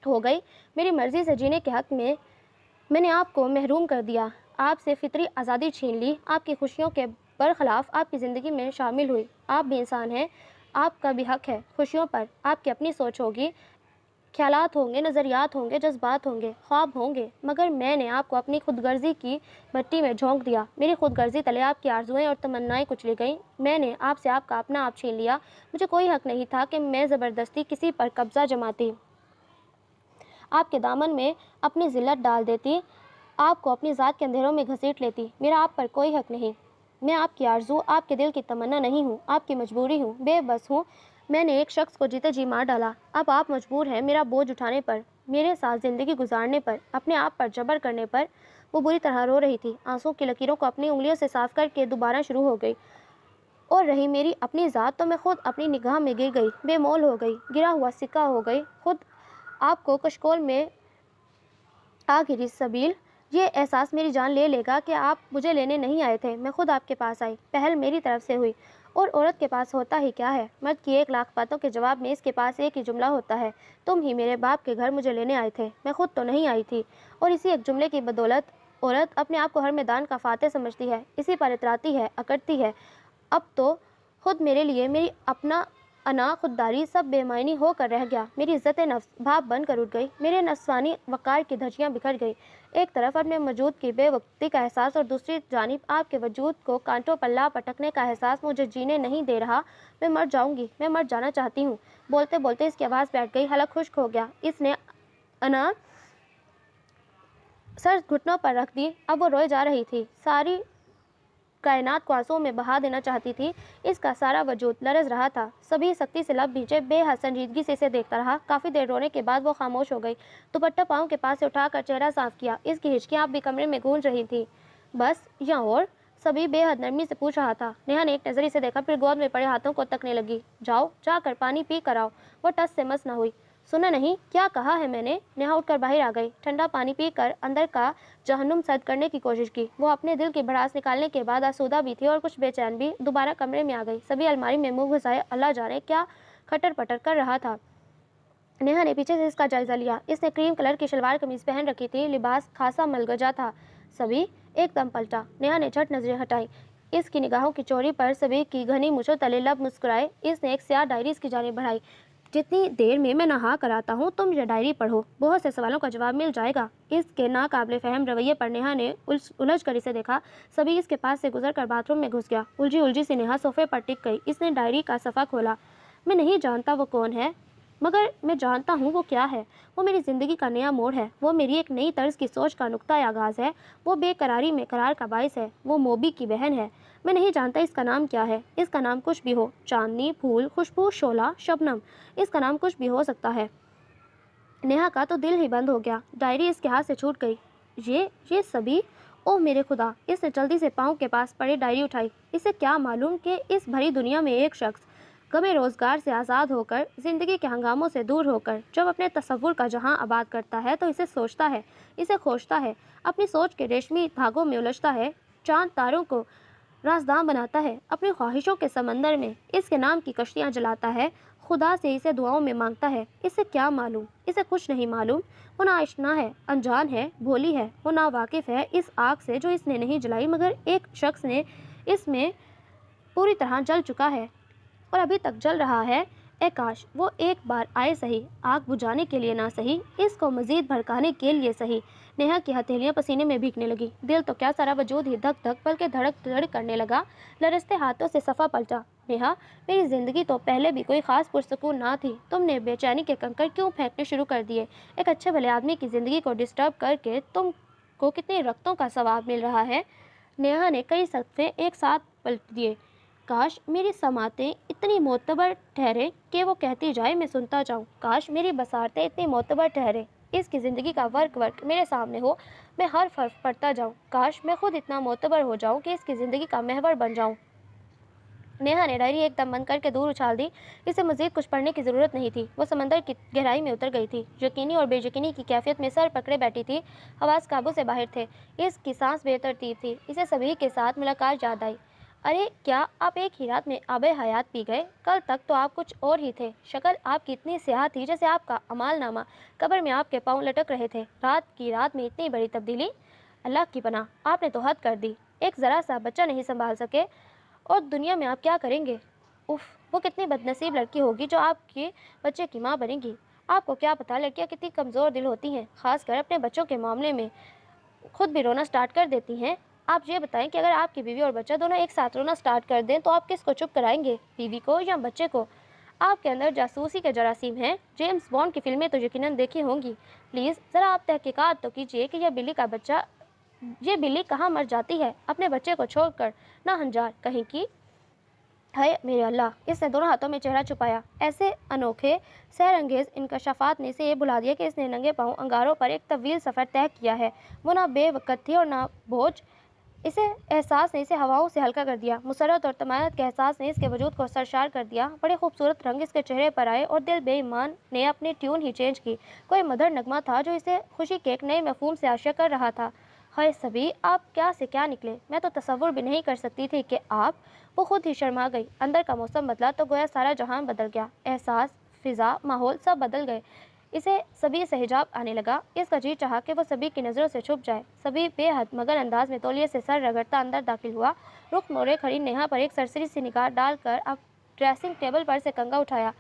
ہو گئی۔ میری مرضی سے جینے کے حق میں نے آپ کو محروم کر دیا، آپ سے فطری آزادی چھین لی، آپ کی خوشیوں کے برخلاف آپ کی زندگی میں شامل ہوئی۔ آپ بھی انسان ہیں، آپ کا بھی حق ہے خوشیوں پر، آپ کی اپنی سوچ ہوگی۔ خیالات ہوں گے، نظریات ہوں گے، جذبات ہوں گے، خواب ہوں گے، مگر میں نے آپ کو اپنی خود غرضی کی مٹی میں جھونک دیا۔ میری خود غرضی تلے آپ کی آرزوئیں اور تمنائیں کچلی گئیں۔ میں نے آپ سے آپ کا اپنا آپ چھین لیا۔ مجھے کوئی حق نہیں تھا کہ میں زبردستی کسی پر قبضہ جماتی، آپ کے دامن میں اپنی ذلت ڈال دیتی، آپ کو اپنی ذات کے اندھیروں میں گھسیٹ لیتی۔ میرا آپ پر کوئی حق نہیں۔ میں آپ کی آرزو، آپ کے دل کی تمنا نہیں ہوں، آپ کی مجبوری ہوں، بے بس ہوں۔ میں نے ایک شخص کو جیتے جی مار ڈالا۔ اب آپ مجبور ہیں میرا بوجھ اٹھانے پر، میرے ساتھ زندگی گزارنے پر، اپنے آپ پر جبر کرنے پر۔ وہ بری طرح رو رہی تھی، آنسوں کی لکیروں کو اپنی انگلیوں سے صاف کر کے دوبارہ شروع ہو گئی۔ اور رہی میری اپنی ذات تو میں خود اپنی نگاہ میں گر گئی، بے مول ہو گئی، گرا ہوا سکہ ہو گئی۔ خود آپ کو کشکول میں آ گری سبیل، یہ احساس میری جان لے گا کہ آپ مجھے لینے نہیں آئے تھے، میں خود آپ کے پاس آئی، پہل میری طرف سے ہوئی۔ اور عورت کے پاس ہوتا ہی کیا ہے؟ مرد کی 1,00,000 باتوں کے جواب میں اس کے پاس ایک ہی جملہ ہوتا ہے، تم ہی میرے باپ کے گھر مجھے لینے آئے تھے، میں خود تو نہیں آئی تھی۔ اور اسی ایک جملے کی بدولت عورت اپنے آپ کو ہر میدان کا فاتح سمجھتی ہے، اسی پر اتراتی ہے، اکڑتی ہے۔ اب تو خود میرے لیے میری اپنا انا خودداری سب بے معنی ہو کر رہ گیا۔ میری عزت نفس بھاپ بن کر اٹھ گئی، میرے نفسانی وقار کی دھجیاں بکھر گئی۔ ایک طرف اپنے وجود کی بے وقتی کا احساس اور دوسری جانب آپ کے وجود کو کانٹوں پر لا پٹکنے کا احساس مجھے جینے نہیں دے رہا۔ میں مر جاؤں گی، میں مر جانا چاہتی ہوں۔ بولتے بولتے اس کی آواز بیٹھ گئی، حلق خشک ہو گیا۔ اس نے انا سر گھٹنوں پر رکھ دی، اب وہ روئے جا رہی تھی، ساری کائنات کو آنسوؤں میں بہا دینا چاہتی تھی۔ اس کا سارا وجود لرز رہا تھا۔ سبھی سختی سے لب بھیجے بے حد سنجیدگی سے اسے دیکھتا رہا۔ کافی دیر رونے کے بعد وہ خاموش ہو گئی، دوپٹہ پاؤں کے پاس سے اٹھا کر چہرہ صاف کیا۔ اس کی ہچکیاں اب بھی کمرے میں گونج رہی تھیں۔ بس یا اور؟ سبھی بے حد نرمی سے پوچھ رہا تھا۔ نیہا نے ایک نظر اسے دیکھا، پھر گود میں پڑے ہاتھوں کو تکنے لگی۔ جاؤ، جا کر پانی پی کر آؤ۔ وہ ٹس سے مس نہ ہوئی۔ سنا نہیں کیا کہا ہے میں نے؟ نیہا اٹھ کر باہر آ گئی، ٹھنڈا پانی پی کر اندر کا جہنم سرد کرنے کی کوشش کی۔ وہ اپنے دل کی بھڑاس نکالنے کے بعد آسودہ بھی تھی اور کچھ بے چین بھی۔ دوبارہ کمرے میں آ گئی، سبھی الماری میں منہ گھسائے اللہ جانے کیا کھٹر پٹر کر رہا تھا۔ نیہا نے پیچھے سے اس کا جائزہ لیا۔ اس نے کریم کلر کی شلوار قمیض پہن رکھی تھی، لباس خاصا ملگجا تھا۔ سبھی ایک دم پلٹا۔ نیہا نے جھٹ نظریں ہٹائیں۔ اس کی نگاہوں کی چوری پر سبھی کی گھنی مچھوں تلے لب مسکرائے۔ اس نے ایک سیاہ ڈائری اس کی جانب بڑھائی۔ جتنی دیر میں نہا کر آتا ہوں تم یہ ڈائری پڑھو، بہت سے سوالوں کا جواب مل جائے گا۔ اس کے ناقابل فہم رویے پر نیہا نے الجھ کر اسے دیکھا۔ سبھی اس کے پاس سے گزر کر باتھ روم میں گھس گیا۔ الجھی سی نیہا صوفے پر ٹک گئی۔ اس نے ڈائری کا صفحہ کھولا۔ میں نہیں جانتا وہ کون ہے، مگر میں جانتا ہوں وہ کیا ہے۔ وہ میری زندگی کا نیا موڑ ہے، وہ میری ایک نئی طرز کی سوچ کا نقطہ آغاز ہے، وہ بے قراری میں قرار کا باعث ہے، وہ موبی کی بہن ہے۔ میں نہیں جانتا اس کا نام کیا ہے، اس کا نام کچھ بھی ہو، چاندنی، پھول، خوشبو، شعلہ، شبنم، اس کا نام کچھ بھی ہو سکتا ہے۔ نیہا کا تو دل ہی بند ہو گیا، ڈائری اس کے ہاتھ سے چھوٹ گئی۔ یہ سبھی، اوہ میرے خدا! اس نے جلدی سے پاؤں کے پاس پڑے ڈائری اٹھائی۔ اسے کیا معلوم کہ اس بھری دنیا میں ایک شخص غم روزگار سے آزاد ہو کر، زندگی کے ہنگاموں سے دور ہو کر، جب اپنے تصور کا جہاں آباد کرتا ہے تو اسے سوچتا ہے، اسے کھوجتا ہے، اپنی سوچ کے ریشمی دھاگوں میں الجھتا ہے، چاند تاروں کو رازداں بناتا ہے، اپنی خواہشوں کے سمندر میں اس کے نام کی کشتیاں جلاتا ہے، خدا سے اسے دعاؤں میں مانگتا ہے۔ اسے کیا معلوم؟ اسے کچھ نہیں معلوم۔ وہ ناآشنا ہے، انجان ہے، بھولی ہے، وہ ناواقف ہے اس آگ سے جو اس نے نہیں جلائی، مگر ایک شخص نے اس میں پوری طرح جل چکا ہے اور ابھی تک جل رہا ہے۔ اے کاش وہ ایک بار آئے سہی، آگ بجھانے کے لیے نہ سہی، اس کو مزید بھڑکانے کے لیے سہی۔ نیہا کی ہتھیلیاں پسینے میں بھیگنے لگی، دل تو کیا سارا وجود ہی دھک دھک بلکہ دھڑک دھڑک کرنے لگا۔ لرزتے ہاتھوں سے صفحہ پلٹا۔ نیہا، میری زندگی تو پہلے بھی کوئی خاص پرسکون نہ تھی، تم نے بے چینی کے کنکر کیوں پھینکنے شروع کر دیے؟ ایک اچھے بھلے آدمی کی زندگی کو ڈسٹرب کر کے تم کو کتنے رختوں کا ثواب مل رہا ہے۔ نیہا نے کئی صفحے ایک ساتھ پلٹ دیے۔ کاش میری سماعتیں اتنی معتبر ٹھہریں کہ وہ کہتی جائے میں سنتا جاؤں، کاش میری بصارتیں اتنی معتبر ٹھہریں، اس کی زندگی کا ورق میرے سامنے ہو، میں حرف حرف پڑھتا جاؤں، کاش میں خود اتنا معتبر ہو جاؤں کہ اس کی زندگی کا محور بن جاؤں۔ نیہا نے ڈائری ایک دم بند کر کے دور اچھال دی۔ اسے مزید کچھ پڑھنے کی ضرورت نہیں تھی، وہ سمندر کی گہرائی میں اتر گئی تھی، یقینی اور بے یقینی کی کیفیت میں سر پکڑے بیٹھی تھی، حواس قابو سے باہر تھے، اس کی سانس بے ترتیب تھی۔ اسے سبھی کے ساتھ ملاقات یاد آئی۔ ارے کیا آپ ایک ہی رات میں آب حیات پی گئے؟ کل تک تو آپ کچھ اور ہی تھے، شکل آپ کی اتنی سیاہ تھی جیسے آپ کا اعمال نامہ قبر میں آپ کے پاؤں لٹک رہے تھے۔ رات کی رات میں اتنی بڑی تبدیلی! اللہ کی پناہ، آپ نے تو حد کر دی، ایک ذرا سا بچہ نہیں سنبھال سکے، اور دنیا میں آپ کیا کریں گے؟ اف، وہ کتنی بدنصیب لڑکی ہوگی جو آپ کے بچے کی ماں بنے گی۔ آپ کو کیا پتہ لڑکیاں کتنی کمزور دل ہوتی ہیں، خاص کر اپنے بچوں کے معاملے میں خود بھی رونا سٹارٹ کر دیتی ہیں۔ آپ یہ بتائیں کہ اگر آپ کی بیوی اور بچہ دونوں ایک ساتھ رونا سٹارٹ کر دیں تو آپ کس کو چپ کرائیں گے، بیوی کو یا بچے کو؟ آپ کے اندر جاسوسی کے جراثیم ہیں، جیمز بانڈ کی فلمیں تو یقیناً دیکھی ہوں گی۔ پلیز ذرا آپ تحقیقات تو کیجئے کہ یہ بلی کہاں مر جاتی ہے، اپنے بچے کو چھوڑ کر، نہ ہنجار کہیں کی۔ ہائے میرے اللہ! اس نے دونوں ہاتھوں میں چہرہ چھپایا۔ ایسے انوکھے سحر انگیز انکشافات نے اسے یہ بھلا دیا کہ اس نے ننگے پاؤں انگاروں پر ایک طویل سفر طے کیا ہے۔ وہ نہ بے وقت تھی اور نہ بوجھ۔ اسے احساس نے اسے ہواؤں سے ہلکا کر دیا۔ مسرت اور طمانینت کے احساس نے اس کے وجود کو سرشار کر دیا۔ بڑے خوبصورت رنگ اس کے چہرے پر آئے اور دل بے ایمان نے اپنی ٹیون ہی چینج کی۔ کوئی مدھر نغمہ تھا جو اسے خوشی کے ایک نئے مفہوم سے عاشق کر رہا تھا۔ ہائے سبھی، آپ کیا سے کیا نکلے! میں تو تصور بھی نہیں کر سکتی تھی کہ آپ… وہ خود ہی شرما گئی۔ اندر کا موسم بدلا تو گویا سارا جہان بدل گیا۔ احساس، فضا، ماحول سب بدل گئے۔ اسے سبھی سے حجاب آنے لگا۔ اس کا جی چاہا کہ وہ سبھی کی نظروں سے چھپ جائے۔ سبھی بے حد مگن انداز میں تولیے سے سر رگڑتا اندر داخل ہوا۔ رخ موڑے کھڑی نیہا پر ایک سرسری سی نگاہ ڈال کر اب ڈریسنگ ٹیبل پر سے کنگھا اٹھایا۔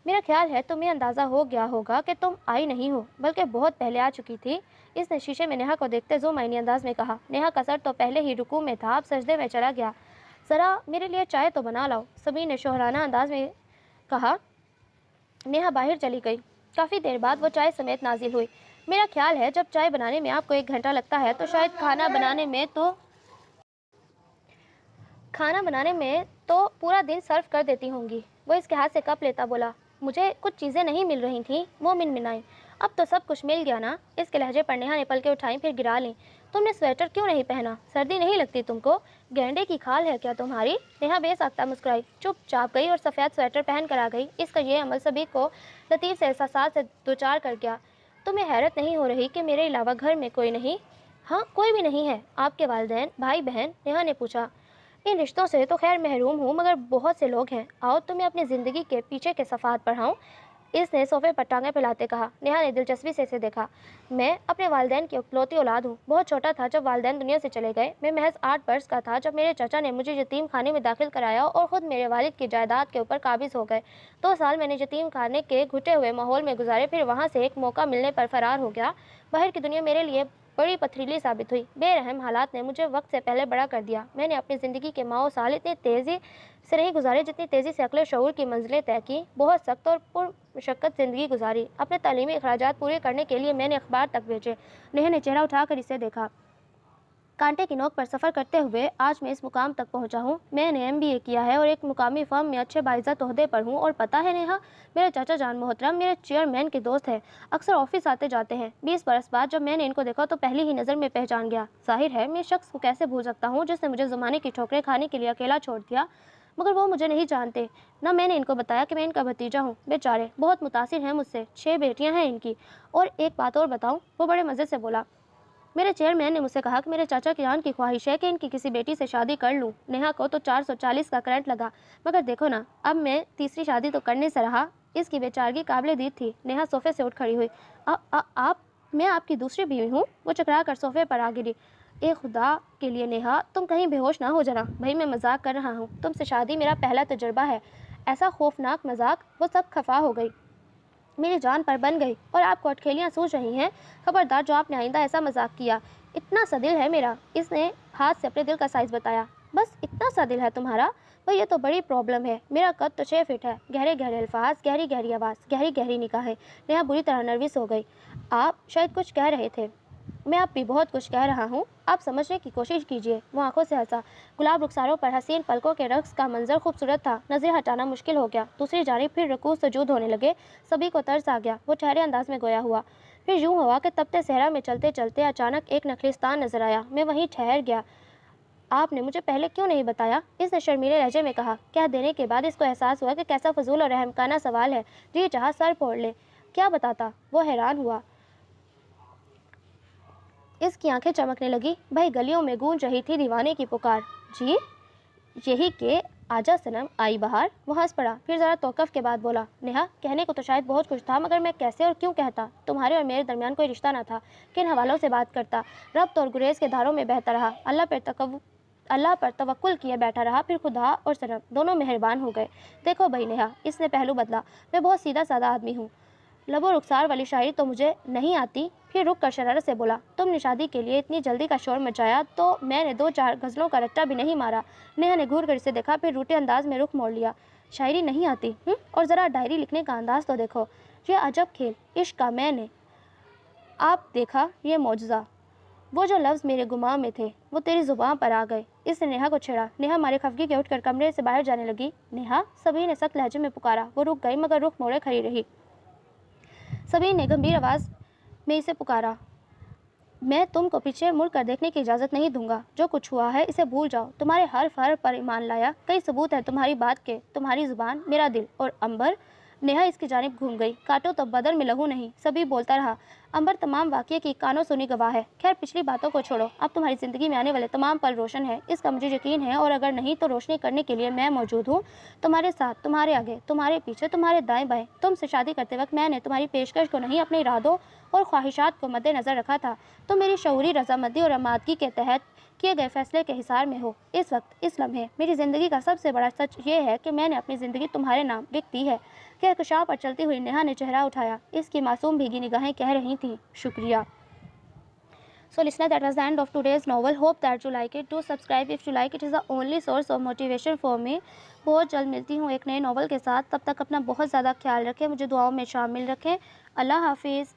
میرا خیال ہے تمہیں اندازہ ہو گیا ہوگا کہ تم آئی نہیں ہو، بلکہ بہت پہلے آ چکی تھی۔ اس نے شیشے میں نیہا کو دیکھتے ذو معنی انداز میں کہا۔ نیہا کا سر تو پہلے ہی رکوع میں تھا، اب سجدے میں چلا گیا۔ ذرا میرے لیے چائے تو بنا لاؤ، سبھی نے شوہرانہ انداز میں کہا۔ نیہا باہر چلی گئی۔ کافی دیر بعد وہ چائے سمیت نازل ہوئی۔ میرا خیال ہے جب چائے بنانے میں آپ کو 1 گھنٹہ لگتا ہے تو شاید کھانا بنانے میں تو پورا دن صرف کر دیتی ہوں گی۔ وہ اس کے ہاتھ سے کپ لیتا بولا۔ مجھے کچھ چیزیں نہیں مل رہی تھیں، وہ منمنائی۔ اب تو سب کچھ مل گیا نا؟ اس کے لہجے پر نیہا نے پلکیں اٹھائیں پھر گرا لیں۔ تم نے سویٹر کیوں نہیں پہنا؟ سردی نہیں لگتی تم کو؟ گینڈے کی کھال ہے کیا تمہاری؟ نیہا بے ساختہ مسکرائی، چپ چاپ گئی اور سفید سویٹر پہن کر آ گئی۔ اس کا یہ عمل سبھی کو لطیف سے احساسات سے دوچار کر گیا۔ تمہیں حیرت نہیں ہو رہی کہ میرے علاوہ گھر میں کوئی نہیں؟ ہاں، کوئی بھی نہیں ہے۔ آپ کے والدین، بھائی بہن؟ نیہا نے پوچھا۔ ان رشتوں سے تو خیر محروم ہوں، مگر بہت سے لوگ ہیں۔ آؤ تمہیں اپنی زندگی کے پیچھے کے صفحات پڑھاؤں، اس نے صوفے پر ٹانگیں پھیلاتے کہا۔ نیہا نے دلچسپی سے اسے دیکھا۔ میں اپنے والدین کی اکلوتی اولاد ہوں۔ بہت چھوٹا تھا جب والدین دنیا سے چلے گئے۔ میں محض 8 برس کا تھا جب میرے چچا نے مجھے یتیم خانے میں داخل کرایا اور خود میرے والد کی جائیداد کے اوپر قابض ہو گئے۔ 2 سال میں نے یتیم خانے کے گھٹے ہوئے ماحول میں گزارے، پھر وہاں سے ایک موقع ملنے پر فرار ہو گیا۔ باہر کی دنیا میرے لیے بڑی پتھریلی ثابت ہوئی۔ بے رحم حالات نے مجھے وقت سے پہلے بڑا کر دیا۔ میں نے اپنی زندگی کے ماہ و سال اتنی تیزی سے نہیں گزارے جتنی تیزی سے عقل و شعور کی منزلیں طے کی۔ بہت سخت اور پرمشقت زندگی گزاری۔ اپنے تعلیمی اخراجات پورے کرنے کے لیے میں نے اخبار تک بیچے۔ نیہا نے چہرہ اٹھا کر اسے دیکھا۔ کانٹے کی نوک پر سفر کرتے ہوئے آج میں اس مقام تک پہنچا ہوں۔ میں نے MBA کیا ہے اور ایک مقامی فرم میں اچھے باعزت عہدے پر ہوں۔ اور پتہ ہے نیہا، میرے چاچا جان محترم میرے چیئرمین کے دوست ہیں، اکثر آفس آتے جاتے ہیں۔ 20 برس بعد جب میں نے ان کو دیکھا تو پہلی ہی نظر میں پہچان گیا۔ ظاہر ہے میں اس شخص کو کیسے بھول سکتا ہوں جس نے مجھے زمانے کی ٹھوکریں کھانے کے لیے اکیلا چھوڑ دیا، مگر وہ مجھے نہیں جانتے، نہ میں نے ان کو بتایا کہ میں ان کا بھتیجا ہوں۔ بیچارے بہت متاثر ہیں مجھ سے، 6 بیٹیاں ہیں ان کی۔ اور ایک بات اور بتاؤں، وہ بڑے مزے سے بولا۔ میرے چیئرمین نے مجھ سے کہا کہ میرے چاچا کی جان کی خواہش ہے کہ ان کی کسی بیٹی سے شادی کر لوں۔ نیہا کو تو 440 کا کرنٹ لگا۔ مگر دیکھو نا، اب میں تیسری شادی تو کرنے سے رہا۔ اس کی بیچارگی قابل دید تھی۔ نیہا صوفے سے اٹھ کھڑی ہوئی۔ میں آپ کی دوسری بیوی ہوں؟ وہ چکرا کر صوفے پر آ گری۔ اے خدا کے لیے نیہا، تم کہیں بے ہوش نہ ہو جانا۔ بھائی میں مذاق کر رہا ہوں، تم سے شادی میرا پہلا تجربہ ہے۔ ایسا خوفناک مذاق! وہ سب خفا ہو گئی۔ میری جان پر بن گئی اور آپ کو اٹکھیلیاں سوچ رہی ہیں؟ خبردار جو آپ نے آئندہ ایسا مذاق کیا۔ اتنا سا دل ہے میرا، اس نے ہاتھ سے اپنے دل کا سائز بتایا۔ بس اتنا سا دل ہے تمہارا؟ وہ یہ تو بڑی پرابلم ہے۔ میرا قد تو 6 فٹ ہے۔ گہرے گہرے الفاظ، گہری گہری آواز، گہری گہری نگاہیں۔ نیہا بری طرح نروس ہو گئی۔ آپ شاید کچھ کہہ رہے تھے۔ میں اب بھی بہت کچھ کہہ رہا ہوں، آپ سمجھنے کی کوشش کیجیے۔ وہ آنکھوں سے ہنسا۔ گلاب رخساروں پر حسین پلکوں کے رقص کا منظر خوبصورت تھا، نظریں ہٹانا مشکل ہو گیا۔ دوسری جانب پھر رکوع سجود ہونے لگے۔ سبھی کو طرز آ گیا۔ وہ ٹھہرے انداز میں گویا ہوا۔ پھر یوں ہوا کہ تپتے صحرا میں چلتے چلتے اچانک ایک نخلستان نظر آیا۔ میں وہیں ٹھہر گیا۔ آپ نے مجھے پہلے کیوں نہیں بتایا؟ اس نے شرمیلے لہجے میں کہا۔ کہہ دینے کے بعد اس کو احساس ہوا کہ کیسا فضول اور احمقانہ سوال ہے۔ جی چاہا سر پھوڑ لے۔ کیا بتاتا؟ وہ حیران ہوا۔ اس کی آنکھیں چمکنے لگی۔ بھائی گلیوں میں گونج رہی تھی دیوانے کی پکار۔ جی یہی کہ آجا صنم آئی بہار۔ وہ ہنس پڑا، پھر ذرا توقف کے بعد بولا۔ نیہا، کہنے کو تو شاید بہت کچھ تھا، مگر میں کیسے اور کیوں کہتا؟ تمہارے اور میرے درمیان کوئی رشتہ نہ تھا، کن حوالوں سے بات کرتا؟ ربط اور گریز کے دھاروں میں بہتا رہا۔ اللہ پر توکل کیے بیٹھا رہا۔ پھر خدا اور صنم دونوں مہربان ہو گئے۔ دیکھو بھائی نیہا، اس نے پہلو بدلا، میں بہت سیدھا سادہ آدمی ہوں۔ लबो रुखसार वाली शायरी तो मुझे नहीं आती। फिर रुक कर शरारत से बोला, तुमने शादी के लिए इतनी जल्दी का शोर मचाया तो मैंने 2-4 गज़लों का रट्टा भी नहीं मारा। नेहा ने घूर कर इसे देखा, फिर रूठे अंदाज में रुख मोड़ लिया। शायरी नहीं आती? और ज़रा डायरी लिखने का अंदाज तो देखो। ये अजब खेल इश्क का मैंने आप देखा, ये मौजज़ा। वो जो लफ्ज़ मेरे गुमां में थे वो तेरी ज़ुबान पर आ गए। इसने नेहा को छेड़ा। नेहा मारे खफगी के उठकर कमरे से बाहर जाने लगी। नेहा, सभी ने सख्त लहजे में पुकारा। वो रुक गई मगर रुख मोड़े खड़ी रही। सभी ने गंभीर आवाज़ में इसे पुकारा, मैं तुमको पीछे मुड़ कर देखने की इजाज़त नहीं दूंगा। जो कुछ हुआ है इसे भूल जाओ। तुम्हारे हर पर ईमान लाया। कई सबूत है तुम्हारी बात के, तुम्हारी ज़ुबान, मेरा दिल और अंबर। नेहा इसकी जानिब घूम गई। काटो तो बदन में लहू नहीं, सभी बोलता रहा। अंबर तमाम वाक़ये की कानों सुनी गवाह है। खैर पिछली बातों को छोड़ो, अब तुम्हारी ज़िंदगी में आने वाले तमाम पल रोशन है, इसका मुझे यकीन है, और अगर नहीं तो रोशनी करने के लिए मैं मौजूद हूँ, तुम्हारे साथ, तुम्हारे आगे, तुम्हारे पीछे, तुम्हारे दाएं बाएं। तुमसे शादी करते वक्त मैंने तुम्हारी पेशकश को नहीं, अपने इरादों और ख्वाहिशात को मद्देनज़र रखा था। तुम मेरी शऊरी रज़ामंदी और आमादगी के तहत किए गए फैसले के हिसार में हो। इस वक्त, इस लम्हे, मेरी ज़िंदगी का सबसे बड़ा सच ये है कि मैंने अपनी ज़िंदगी तुम्हारे नाम लिख दी है। कहकशां पर चलती हुई नेहा ने चेहरा उठाया। इसकी मासूम भीगी निगाहें कह रही थीं, शुक्रिया। So listener, that was the end of today's novel. Hope that you like it. Do subscribe if you like. It is the only source of motivation for me. बहुत जल्द मिलती हूँ एक नए नॉवल के साथ। तब तक अपना बहुत ज़्यादा ख्याल रखें, मुझे दुआओं में शामिल रखें। अल्लाह हाफिज़।